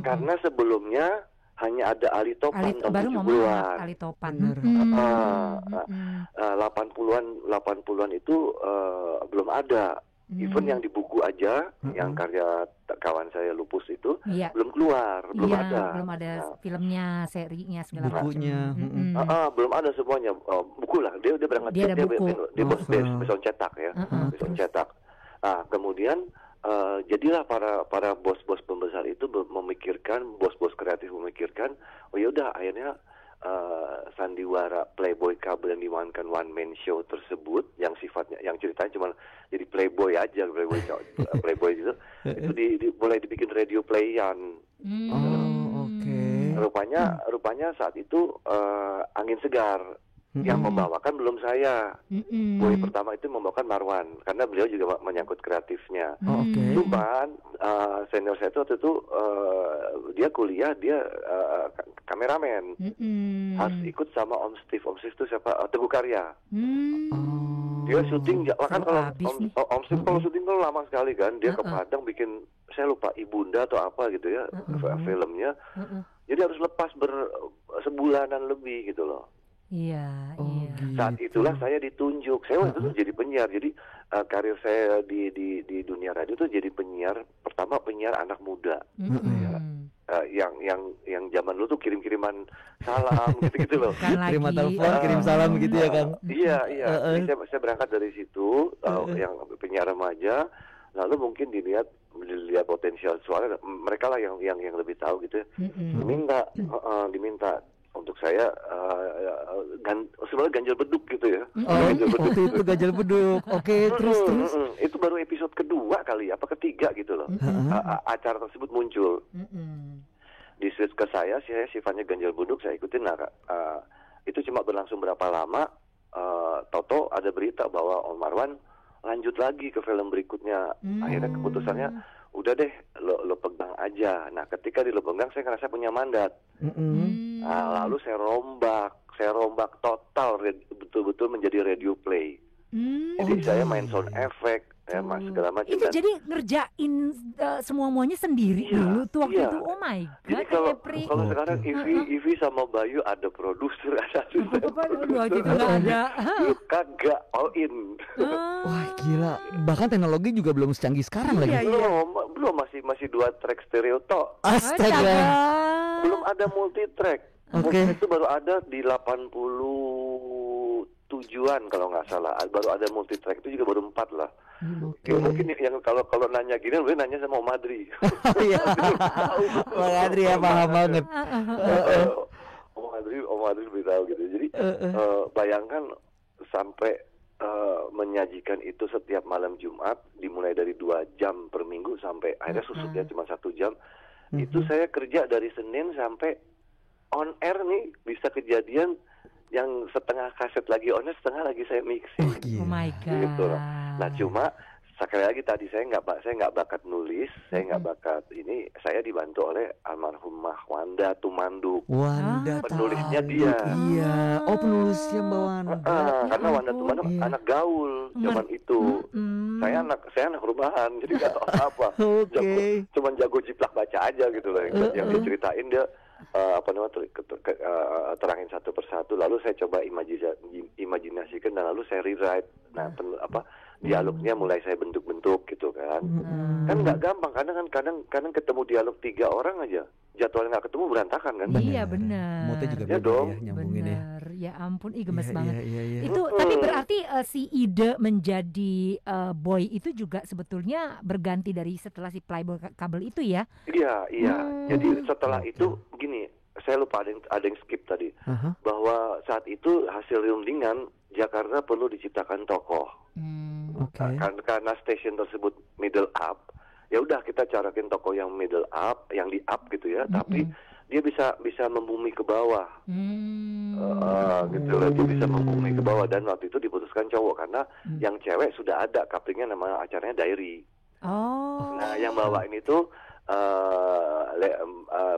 Karena sebelumnya hanya ada Ali Topan tahun 70-an. Ali Topan. 80-an itu belum ada. Even yang di buku aja, yang karya kawan saya Lupus itu belum keluar, belum ada filmnya, serinya segala macam. Bukunya. Belum ada semuanya. Buku lah, dia berangkat dia besok cetak ya, besok cetak. Nah, kemudian jadilah para bos-bos pembesar itu memikirkan, bos-bos kreatif memikirkan, oh ya udah akhirnya sandiwara Playboy Kabel yang dimainkan one man show tersebut yang sifatnya yang ceritanya cuma jadi playboy aja, playboy itu mulai dibikin radio playan. Rupanya saat itu angin segar. Yang membawakan belum saya. Boy pertama itu membawakan Marwan karena beliau juga menyangkut kreatifnya. Cuman senior saya itu waktu itu dia kuliah, dia kameramen. Harus ikut sama Om Steve itu siapa? Teguh Karya. Dia syuting kan kalau Om Steve kalau syuting kan lama sekali kan. Dia ke Padang bikin, saya lupa Ibunda atau apa gitu ya, filmnya. Jadi harus lepas sebulanan lebih gitu loh. Iya. Saat itulah saya ditunjuk. Saya waktu itu jadi penyiar. Jadi karir saya di dunia radio itu jadi penyiar. Pertama penyiar anak muda. Yang zaman dulu tuh kirim-kiriman salam gitu loh. Terima telepon, kirim salam gitu ya kan. Iya. Jadi saya berangkat dari situ yang penyiar remaja. Lalu mungkin dilihat potensial suara. Mereka lah yang lebih tahu gitu ya. Diminta untuk saya sebenarnya ganjil beduk gitu ya. Itu ganjil beduk. Oke, terus. Itu baru episode kedua kali, apa ketiga gitu loh. Acara tersebut muncul. Di switch ke saya sifatnya ganjil beduk, saya ikutin. Itu cuma berlangsung berapa lama, Toto ada berita bahwa Om Marwan lanjut lagi ke film berikutnya. Akhirnya keputusannya udah deh lo pegang aja. Nah ketika lo pegang saya ngerasa punya mandat. Nah, lalu saya rombak total betul-betul menjadi radio play. Jadi saya main sound effect mas segala macam. Itu jadi ngerjain semuanya sendiri dulu tuh waktu itu. Oh my god. Jadi kalau sekarang Ivi sama Bayu ada produser, ada waktu itu nggak ada. Lu kagak all in. Wah gila. Bahkan teknologi juga belum secanggih sekarang lagi. Belum masih 2 track stereo tok. Astaga. Belum ada multi track. Multi itu baru ada di 87-an kalau nggak salah. Baru ada multi track, itu juga baru 4 lah. Mungkin yang kalau nanya gini lu nanya sama Om Adri. Iya. Om Adri ya paham banget. Om Adri lebih tahu gitu. Jadi bayangkan sampai menyajikan itu setiap malam Jumat, dimulai dari 2 jam per minggu sampai akhirnya susutnya cuma 1 jam. Itu saya kerja dari Senin sampai on air nih, bisa kejadian yang setengah kaset lagi on air, setengah lagi saya mixing. Oh my god. Gitu loh. Nah cuma sekali lagi tadi saya nggak bakat nulis, saya nggak bakat ini. Saya dibantu oleh almarhumah Wanda Tumanduk. Wanda penulisnya dia. Iya. Oh penulisnya Mbak Wanda. Karena Wanda Tumanduk anak gaul zaman itu. Saya anak rumahan, jadi nggak tahu apa. Cuman jago jiplak baca aja gitu loh. Yang diceritain dia terangin satu persatu. Lalu saya coba imajinasikan dan lalu saya rewrite. Nah dialognya mulai saya bentuk-bentuk gitu kan. Kan nggak gampang, kadang ketemu dialog 3 orang aja, jadwalnya nggak ketemu berantakan kan. Iya benar. Moodnya juga Ya beda dong. ya nyambungin ya. Benar. Ya ampun, gemes Iya, banget. iya. Itu tapi berarti si ide menjadi boy itu juga sebetulnya berganti dari setelah si playboy kabel itu ya? Iya. Jadi setelah itu gini, saya lupa ada yang skip tadi, bahwa saat itu hasil rundingan Jakarta perlu diciptakan tokoh. Karena stasiun tersebut middle up, ya udah kita carakin tokoh yang middle up, yang di up gitu ya, tapi dia bisa membumi ke bawah, gitu loh, dia bisa membumi ke bawah. Dan waktu itu diputuskan cowok karena yang cewek sudah ada couplingnya, nama acaranya Diary. Nah yang bawain itu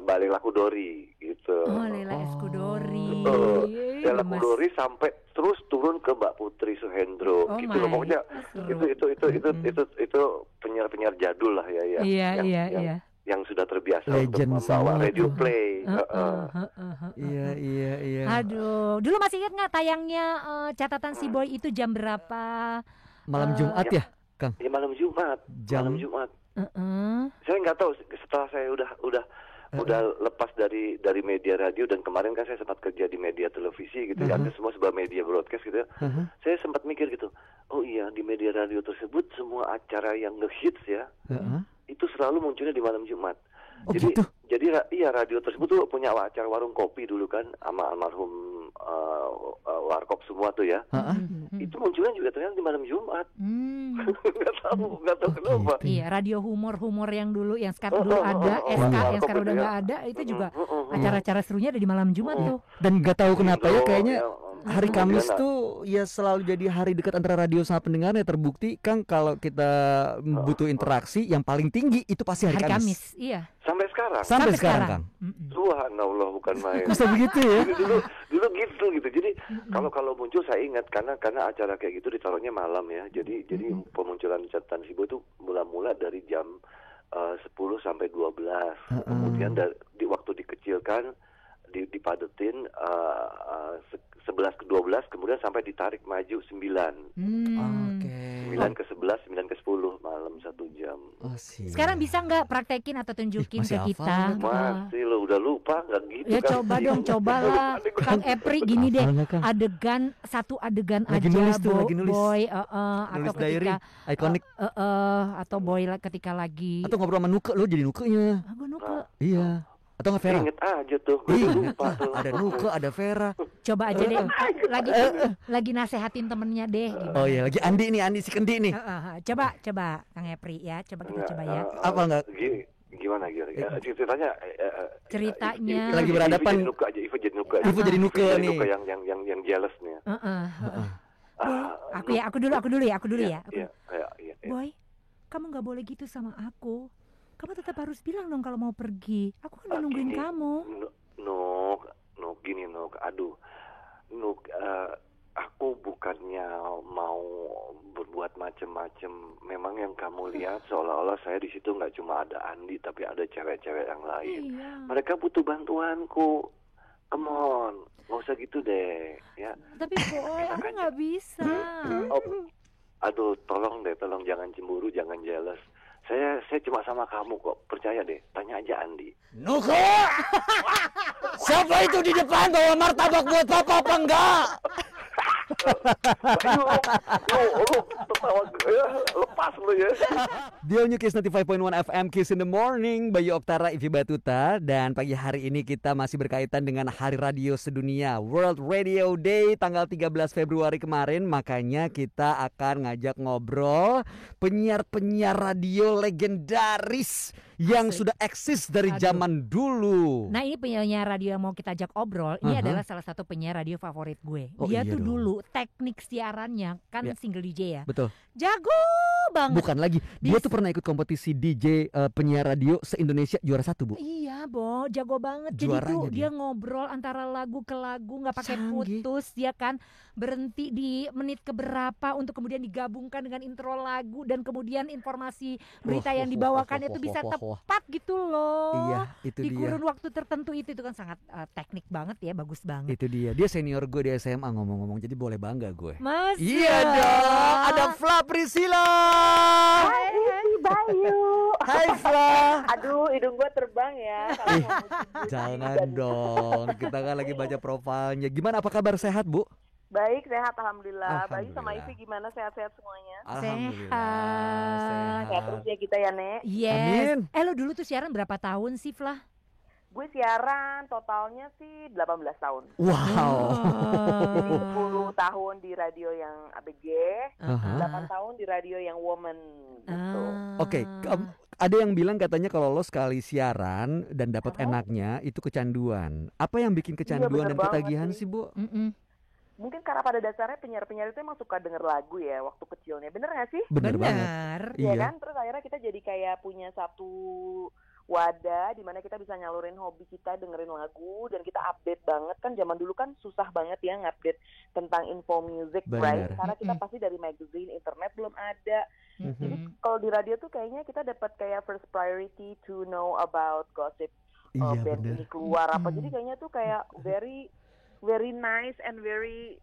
Mbak Lela Kudori gitu. Lela Eskudori. Lela Kudori sampai terus turun ke Mbak Putri Suhendro gitu loh. Pokoknya itu penyiar jadul lah ya. Iya. Yang sudah terbiasa Legend untuk membawa radio itu. play. Iya. Aduh, dulu masih ingat nggak tayangnya catatan si boy itu jam berapa? Malam Jumat ya, Kang? Ya malam Jumat. Malam Jumat. Saya nggak tahu, setelah saya udah lepas dari media radio, dan kemarin kan saya sempat kerja di media televisi gitu ya, semua sebuah media broadcast gitu ya. Saya sempat mikir gitu, oh iya, di media radio tersebut semua acara yang ngehits ya, itu selalu munculnya di malam Jumat. Jadi radio tersebut tuh punya acara warung kopi dulu kan, sama almarhum warkop semua tuh ya. Itu munculnya juga ternyata di malam Jumat. Nggak tahu kenapa. Iya, radio humor yang dulu, yang sekarang dulu ada, SK yang sekarang udah nggak ada, itu juga acara-acara serunya ada di malam Jumat tuh. Dan nggak tahu kenapa ya, kayaknya hari Kamis tuh ya selalu jadi hari dekat antara radio sama pendengarnya. Terbukti Kang, kalau kita butuh interaksi yang paling tinggi itu pasti hari Kamis. Iya. Sampai sekarang. Sampai sekarang Kang. Subhanallah, bukan main. Bisa begitu ya? Dulu gitu. Jadi kalau muncul saya ingat karena acara kayak gitu ditaruhnya malam ya. Jadi pemunculan catatan Sibo itu mula dari jam 10 sampai 12. Kemudian di waktu dikecilkan, dipadetin 11 ke 12, kemudian sampai ditarik maju 9. 9 ke 11, 9 ke 10 malam 1 jam. Sekarang bisa nggak praktekin atau tunjukin ke kita? Masih lo udah lupa nggak gitu ya kan? Coba dong, cobalah Kang Epri, gini deh, satu adegan lagi aja nulis boy atau ketika ikonik atau boy ketika lagi atau ngobrol sama Nuke, lo jadi Nukenya. Gue Nuke. Iya. Atau nggak Vera? Ingat aja tuh, lupa tuh. Ada Nuke, ada Vera. Coba aja deh, lagi nasehatin temennya deh. Gimana? Oh iya, lagi Andi si Kendi nih. Coba Kang Epri ya, coba kita coba ya. Apa enggak? Gimana ceritanya lagi berhadapan. Ivo jadi Nuke nih. Yang jealous nih. Aku dulu ya. Iya. Boy, kamu nggak boleh gitu sama aku. Kamu tetap harus bilang dong kalau mau pergi. Aku kan nungguin kamu. Nuk, gini Nuk. Aduh, Nuk, aku bukannya mau berbuat macem-macem. Memang yang kamu lihat seolah-olah saya di situ nggak cuma ada Andi, tapi ada cewek-cewek yang lain. Iya. Mereka butuh bantuanku. Come on, nggak usah gitu deh, ya. Tapi boy, aku nggak bisa. Aduh, tolong jangan cemburu, jangan jealous. Saya cuma sama kamu kok, percaya deh. Tanya aja Andi. Nuke! Siapa itu di depan bawa martabak buat papa apa enggak? Lepas lu ya. Dia New Kiss 95.1 FM, Kiss in the Morning, Bayu Oktara, Ivi Batuta. Dan pagi hari ini kita masih berkaitan dengan Hari Radio Sedunia, World Radio Day, tanggal 13 Februari kemarin. Makanya kita akan ngajak ngobrol penyiar-penyiar radio legendaris yang sudah eksis dari zaman dulu. Nah, ini penyiar radio yang mau kita ajak obrol. Ini adalah salah satu penyiar radio favorit gue. Dia tuh dulu teknik siarannya kan single DJ ya. Betul. Jago banget. Bukan lagi. Dia tuh pernah ikut kompetisi DJ penyiar radio se-Indonesia, juara 1, Bu. Iya, Bo, jago banget. Jadi tuh dia ngobrol antara lagu ke lagu, nggak pakai putus, ya kan. Berhenti di menit keberapa untuk kemudian digabungkan dengan intro lagu, dan kemudian informasi berita yang dibawakan itu bisa tepat cepat gitu loh. Iya, itu di dia. kurun waktu tertentu itu kan sangat teknik banget ya, bagus banget. Itu dia. Dia senior gue di SMA ngomong-ngomong, jadi boleh bangga gue. Mas. Iya dong. Ada Fla Priscilla. Hai Bayu. Hai Fla. Aduh, hidung gue terbang ya. Jangan dong. Kita kan lagi baca profilnya. Gimana, apa kabar, sehat Bu? Baik, sehat alhamdulillah. Bayu Alhamdulillah. sama Ivy gimana, sehat-sehat semuanya? Alhamdulillah. Sehat terus ya kita ya, Nek. Yes. Amin. Lo dulu tuh siaran berapa tahun sih, Flah? Gue siaran totalnya sih 18 tahun. Wow. Jadi 10 tahun di radio yang ABG, 8 tahun di radio yang Woman gitu. Oke, ada yang bilang katanya kalau lo sekali siaran dan dapat enaknya itu kecanduan. Apa yang bikin kecanduan dan ketagihan sih, Bu? Mungkin karena pada dasarnya penyiar-penyiar itu emang suka denger lagu ya waktu kecilnya. Bener gak sih? Bener banget. Iya kan? Terus akhirnya kita jadi kayak punya satu wadah di mana kita bisa nyalurin hobi kita dengerin lagu dan kita update banget kan. Zaman dulu kan susah banget ya ngupdate tentang info music, right? Karena kita pasti dari magazine, internet belum ada. Jadi kalau di radio tuh kayaknya kita dapat kayak first priority to know about gossip band ini keluar apa. Jadi kayaknya tuh kayak very nice and very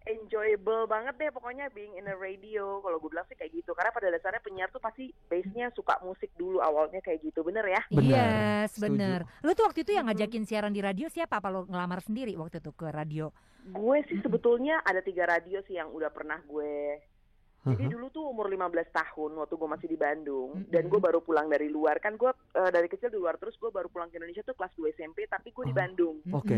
enjoyable banget deh pokoknya being in a radio. Kalau gue bilang sih kayak gitu, karena pada dasarnya penyiar tuh pasti base-nya suka musik dulu awalnya kayak gitu, bener ya? Yes, bener. Lu tuh waktu itu yang ngajakin siaran di radio siapa? Apa lu ngelamar sendiri waktu itu ke radio? Gue sih sebetulnya ada 3 radio sih yang udah pernah gue. Jadi dulu tuh umur 15 tahun waktu gue masih di Bandung dan gue baru pulang dari luar. Kan gue dari kecil di luar, terus gue baru pulang ke Indonesia tuh kelas 2 SMP tapi gue di Bandung. Oke.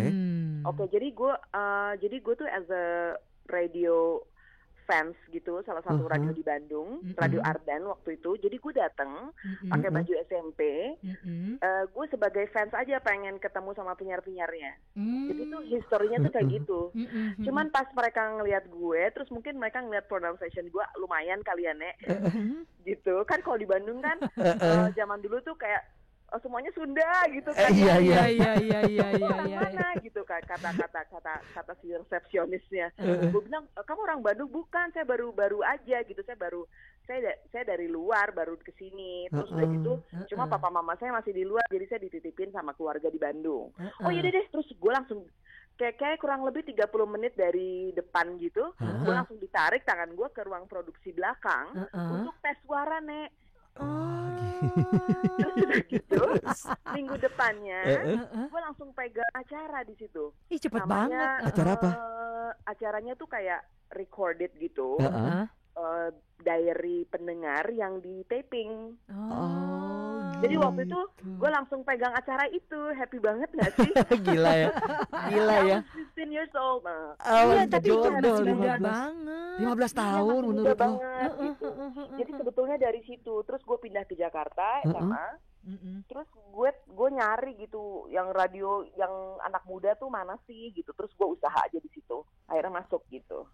Jadi gue tuh as a radio fans gitu, salah satu radio di Bandung, Radio Ardan waktu itu. Jadi gue datang pakai baju SMP. Gue sebagai fans aja pengen ketemu sama penyiar-penyiarnya. Jadi tuh historinya tuh kayak gitu. Cuman pas mereka ngelihat gue, terus mungkin mereka ngelihat pronunciation gue lumayan kali ya, Nek. Gitu kan, kalau di Bandung kan zaman dulu tuh kayak semuanya Sunda gitu kan. Iya. Mana gitu kan kata si resepsionisnya. Gue bilang, kamu orang Bandung? Bukan, saya baru aja gitu. Saya dari luar baru ke sini. Terus udah gitu cuma papa mama saya masih di luar, jadi saya dititipin sama keluarga di Bandung. Oh iya deh. Terus gue langsung kayak kurang lebih 30 menit dari depan gitu, gue langsung ditarik tangan gue ke ruang produksi belakang untuk tes suara, Nek. Terus udah gitu minggu depannya gue langsung pegang acara di situ. Ih, cepet banget. Acara apa? Acaranya tuh kayak recorded gitu, diary pendengar yang di taping. Jadi waktu itu gue langsung pegang acara itu. Happy banget gak sih? Gila ya. 15 years old. Iya, tapi itu masih muda banget. 15 tahun menurut lo. Gitu. Jadi sebetulnya dari situ. Terus gue pindah ke Jakarta SMA. Terus gue nyari gitu yang radio yang anak muda tuh mana sih gitu. Terus gue usaha aja di situ. Akhirnya masuk gitu.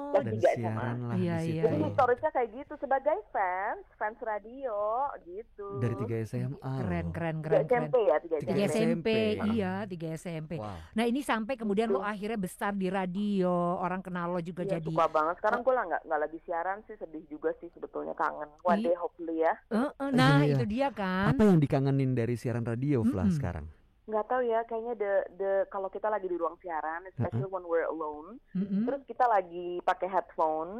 Dan siaran lah di situ. Jadi historisnya kayak gitu sebagai fans radio gitu. Dari 3 SMA. Keren. SMP ya, 3 SMP. Iya, 3 SMP. Wow. Nah, ini sampai kemudian lo akhirnya besar di radio, orang kenal lo juga jadi. Suka banget. Sekarang gue nggak lagi siaran sih, sedih juga sih sebetulnya, kangen. One day hopefully ya. Nah, itu dia kan. Apa yang dikangenin dari siaran radio, Flah, sekarang? Nggak tahu ya, kayaknya kalau kita lagi di ruang siaran, especially when we're alone, terus kita lagi pakai headphone,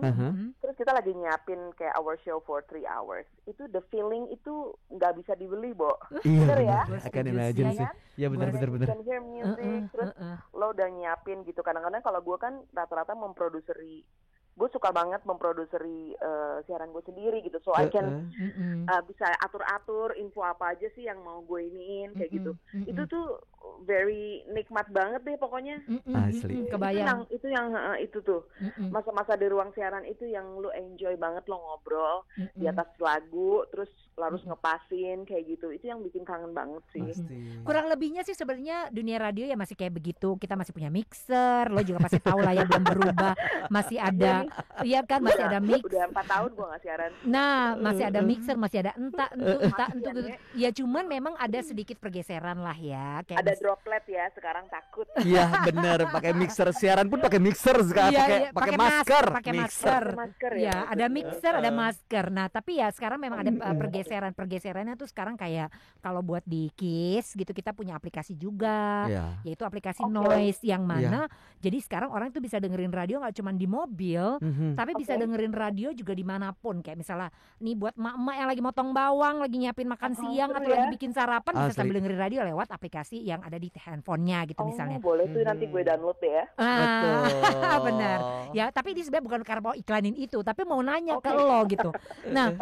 terus kita lagi nyiapin kayak our show for 3 hours, itu the feeling itu nggak bisa dibeli, Bo. Bener ya? Akan imagine sih. Ya benar. You can hear music, terus lo udah nyiapin gitu. Kadang-kadang kalau gue kan rata-rata memproduseri, gue suka banget memproduseri siaran gue sendiri gitu, so I can bisa atur-atur info apa aja sih yang mau gue iniin kayak gitu. Itu tuh very nikmat banget deh pokoknya. Asli. Kebayang. Itu tuh masa-masa di ruang siaran itu yang lu enjoy banget, lo ngobrol di atas lagu, terus harus ngepasin kayak gitu. Itu yang bikin kangen banget sih. Kurang lebihnya sih sebenarnya dunia radio ya masih kayak begitu. Kita masih punya mixer, lo juga pasti tahu lah ya, belum berubah. Masih ada Iya kan, masih ada mix. Udah 4 tahun gue nggak siaran. Nah, masih ada mixer, masih ada entah gitu. Ya cuman memang ada sedikit pergeseran lah ya. Kayak ada droplet ya, sekarang takut. Iya benar, pakai mixer siaran pun pakai mixer sekarang, pakai masker. Pakai masker. Ya, ada mixer, ada masker. Nah, tapi ya sekarang memang ada pergeserannya tuh sekarang kayak kalau buat di Kiss gitu kita punya aplikasi juga, yaitu aplikasi Noise yang mana jadi sekarang orang tuh bisa dengerin radio nggak cuma di mobil, tapi bisa dengerin radio juga dimanapun. Kayak misalnya nih buat emak-emak yang lagi motong bawang, lagi nyiapin makan siang atau lagi bikin sarapan, bisa sambil dengerin radio lewat aplikasi yang ada di handphonenya gitu misalnya. Boleh tuh nanti gue download deh ya. Benar. Ya, tapi ini sebenarnya bukan karena mau iklanin itu, tapi mau nanya ke lo gitu. Nah,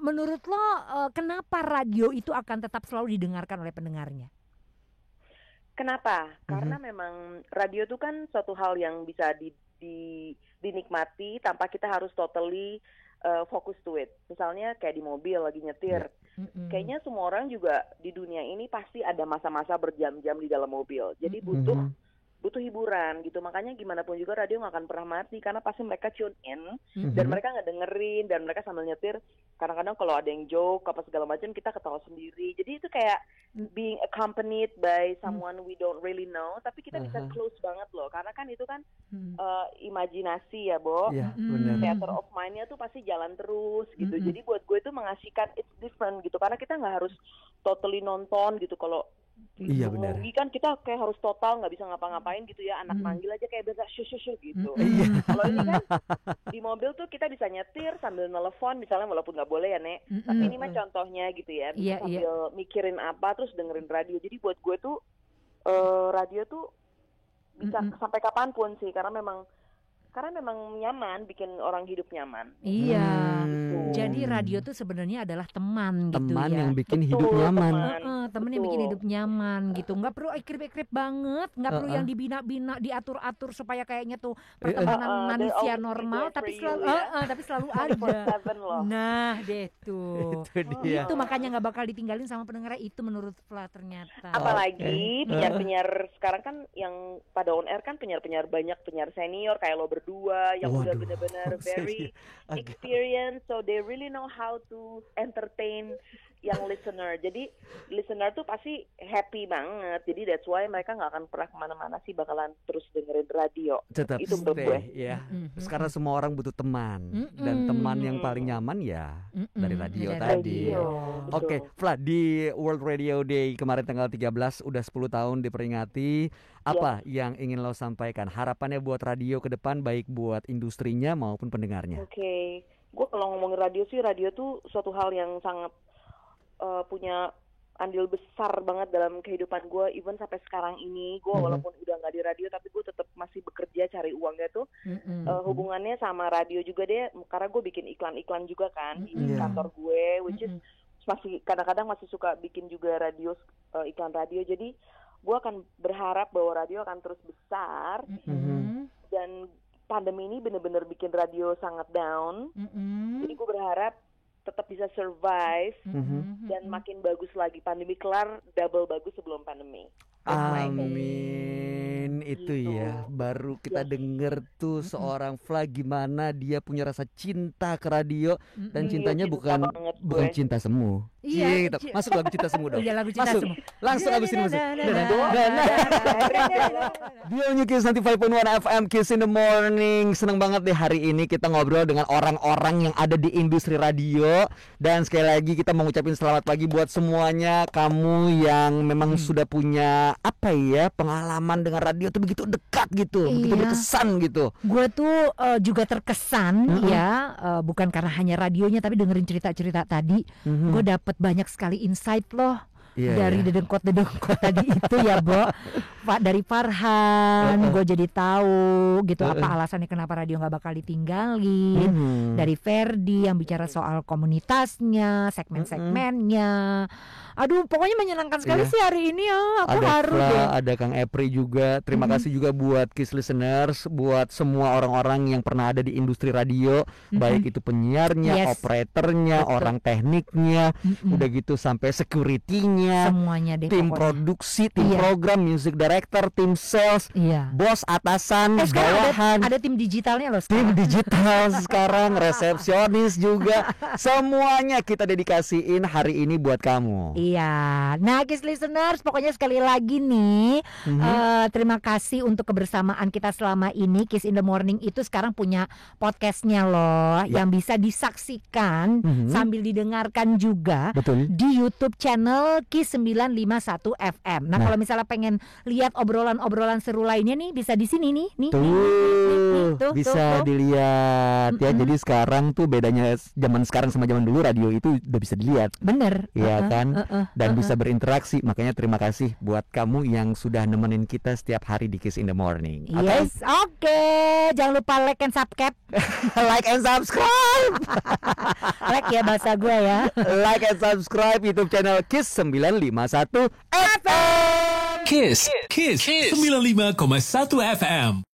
menurut lo kenapa radio itu akan tetap selalu didengarkan oleh pendengarnya? Kenapa? Karena memang radio itu kan suatu hal yang bisa dinikmati tanpa kita harus totally fokus to it. Misalnya kayak di mobil lagi nyetir. Kayaknya semua orang juga di dunia ini pasti ada masa-masa berjam-jam di dalam mobil. Jadi butuh hiburan gitu. Makanya gimana pun juga radio nggak akan pernah mati karena pasti mereka tune in dan mereka nggak dengerin dan mereka sambil nyetir. Kadang-kadang kalau ada yang joke apa segala macam kita ketawa sendiri. Jadi itu kayak being accompanied by someone we don't really know, tapi kita bisa close banget loh. Karena kan itu kan imajinasi ya, Bo. Theater of mind-nya tuh pasti jalan terus gitu. Jadi buat gue itu mengasihkan, it's different gitu. Karena kita nggak harus totally nonton gitu. Kalau movie kan kita kayak harus total nggak bisa ngapa-ngapain gitu ya, anak manggil aja kayak biasa shush gitu. Kalau ini kan di mobil tuh kita bisa nyetir sambil nelfon misalnya, walaupun nggak boleh ya Nek, tapi ini mah contohnya gitu ya, bisa sambil mikirin apa terus dengerin radio. Jadi buat gue tuh radio tuh bisa sampai kapanpun sih, karena memang nyaman, bikin orang hidup nyaman. Iya. Jadi radio tuh sebenarnya adalah teman gitu ya. Teman yang bikin hidup nyaman. Teman yang bikin hidup nyaman gitu. Nggak perlu ekrip-ekrip banget, nggak perlu yang dibina-bina, diatur-atur supaya kayaknya tuh pertemanan manusia normal, tapi selalu ada. Nah, deh tuh. Itu makanya nggak bakal ditinggalin sama pendengar itu menurut Fla ternyata. Apalagi penyiar-penyiar sekarang kan yang pada on air kan penyiar-penyiar banyak, penyiar senior kayak lo berdua yang udah benar-benar very experienced, so they really know how to entertain yang listener. Jadi listener tuh pasti happy banget. Jadi that's why mereka nggak akan pernah kemana-mana sih, bakalan terus dengerin radio. Tetap itu menurut gue. Ya. Sekarang semua orang butuh teman, dan teman yang paling nyaman ya dari radio tadi. Oke, Fla, di World Radio Day kemarin tanggal 13 udah 10 tahun diperingati. Apa yang ingin lo sampaikan? Harapannya buat radio ke depan, baik buat industrinya maupun pendengarnya. Oke. Gue kalau ngomongin radio sih, radio tuh suatu hal yang sangat punya andil besar banget dalam kehidupan gue. Even sampai sekarang ini gue walaupun udah nggak di radio, tapi gue tetap masih bekerja cari uangnya tuh. Hubungannya sama radio juga deh, karena gue bikin iklan-iklan juga kan di kantor gue, which is masih kadang-kadang masih suka bikin juga radio, iklan radio. Jadi gue akan berharap bahwa radio akan terus besar. Dan pandemi ini benar-benar bikin radio sangat down. Jadi gue berharap tetap bisa survive dan makin bagus lagi. Pandemi kelar, double bagus sebelum pandemi. Amin. Itu ya, baru kita denger tuh seorang Fla gimana dia punya rasa cinta ke radio, dan cintanya bukan cinta semu. Iya, masuk lagu cinta semu dong. Iya, lagu cinta masuk. semu. Langsung habisin musik. Dia New Kiss 95.1 FM, Kiss in the Morning. Seneng banget deh hari ini kita ngobrol dengan orang-orang yang ada di industri radio. Dan sekali lagi kita mau ngucapin selamat pagi buat semuanya. Kamu yang memang sudah punya pengalaman dengan radio tuh begitu dekat gitu, begitu berkesan gitu. Gue tuh juga terkesan bukan karena hanya radionya, tapi dengerin cerita-cerita tadi. Gue dapet banyak sekali insight loh. Dari dedengkot tadi itu ya, Bo. Pak, dari Farhan gue jadi tahu gitu apa alasannya kenapa radio nggak bakal ditinggalin. Dari Ferdi yang bicara soal komunitasnya, segmen-segmennya. Aduh, pokoknya menyenangkan sekali sih hari ini ya. Aku haru deh. Ada Kang Epri juga. Terima kasih juga buat Kiss listeners, buat semua orang-orang yang pernah ada di industri radio, baik itu penyiarnya, operatornya, orang tekniknya, udah gitu sampai security-nya, semuanya deh, tim pokoknya. Produksi, tim program, music director, tim sales, bos, atasan, bawahan. Ada tim digitalnya loh Tim sekarang. digital sekarang, resepsionis juga. Semuanya kita dedikasiin hari ini buat kamu. Iya. Nah, Kiss listeners, pokoknya sekali lagi nih, terima kasih untuk kebersamaan kita selama ini. Kiss in the Morning itu sekarang punya podcastnya loh, yang bisa disaksikan sambil didengarkan juga. Betul. Di YouTube channel Kiss 951 FM. Nah, kalau misalnya pengen lihat obrolan-obrolan seru lainnya nih, bisa di sini nih. Tuh, bisa dilihat ya. Jadi sekarang tuh bedanya zaman sekarang sama zaman dulu, radio itu udah bisa dilihat. Bener. Iya kan? Dan bisa berinteraksi. Makanya terima kasih buat kamu yang sudah nemenin kita setiap hari di Kiss in the Morning. Yes, oke. Jangan lupa like and subscribe. Like and subscribe. Like ya bahasa gue ya. Like and subscribe YouTube channel Kiss 951 FM. Kiss 95,1 FM.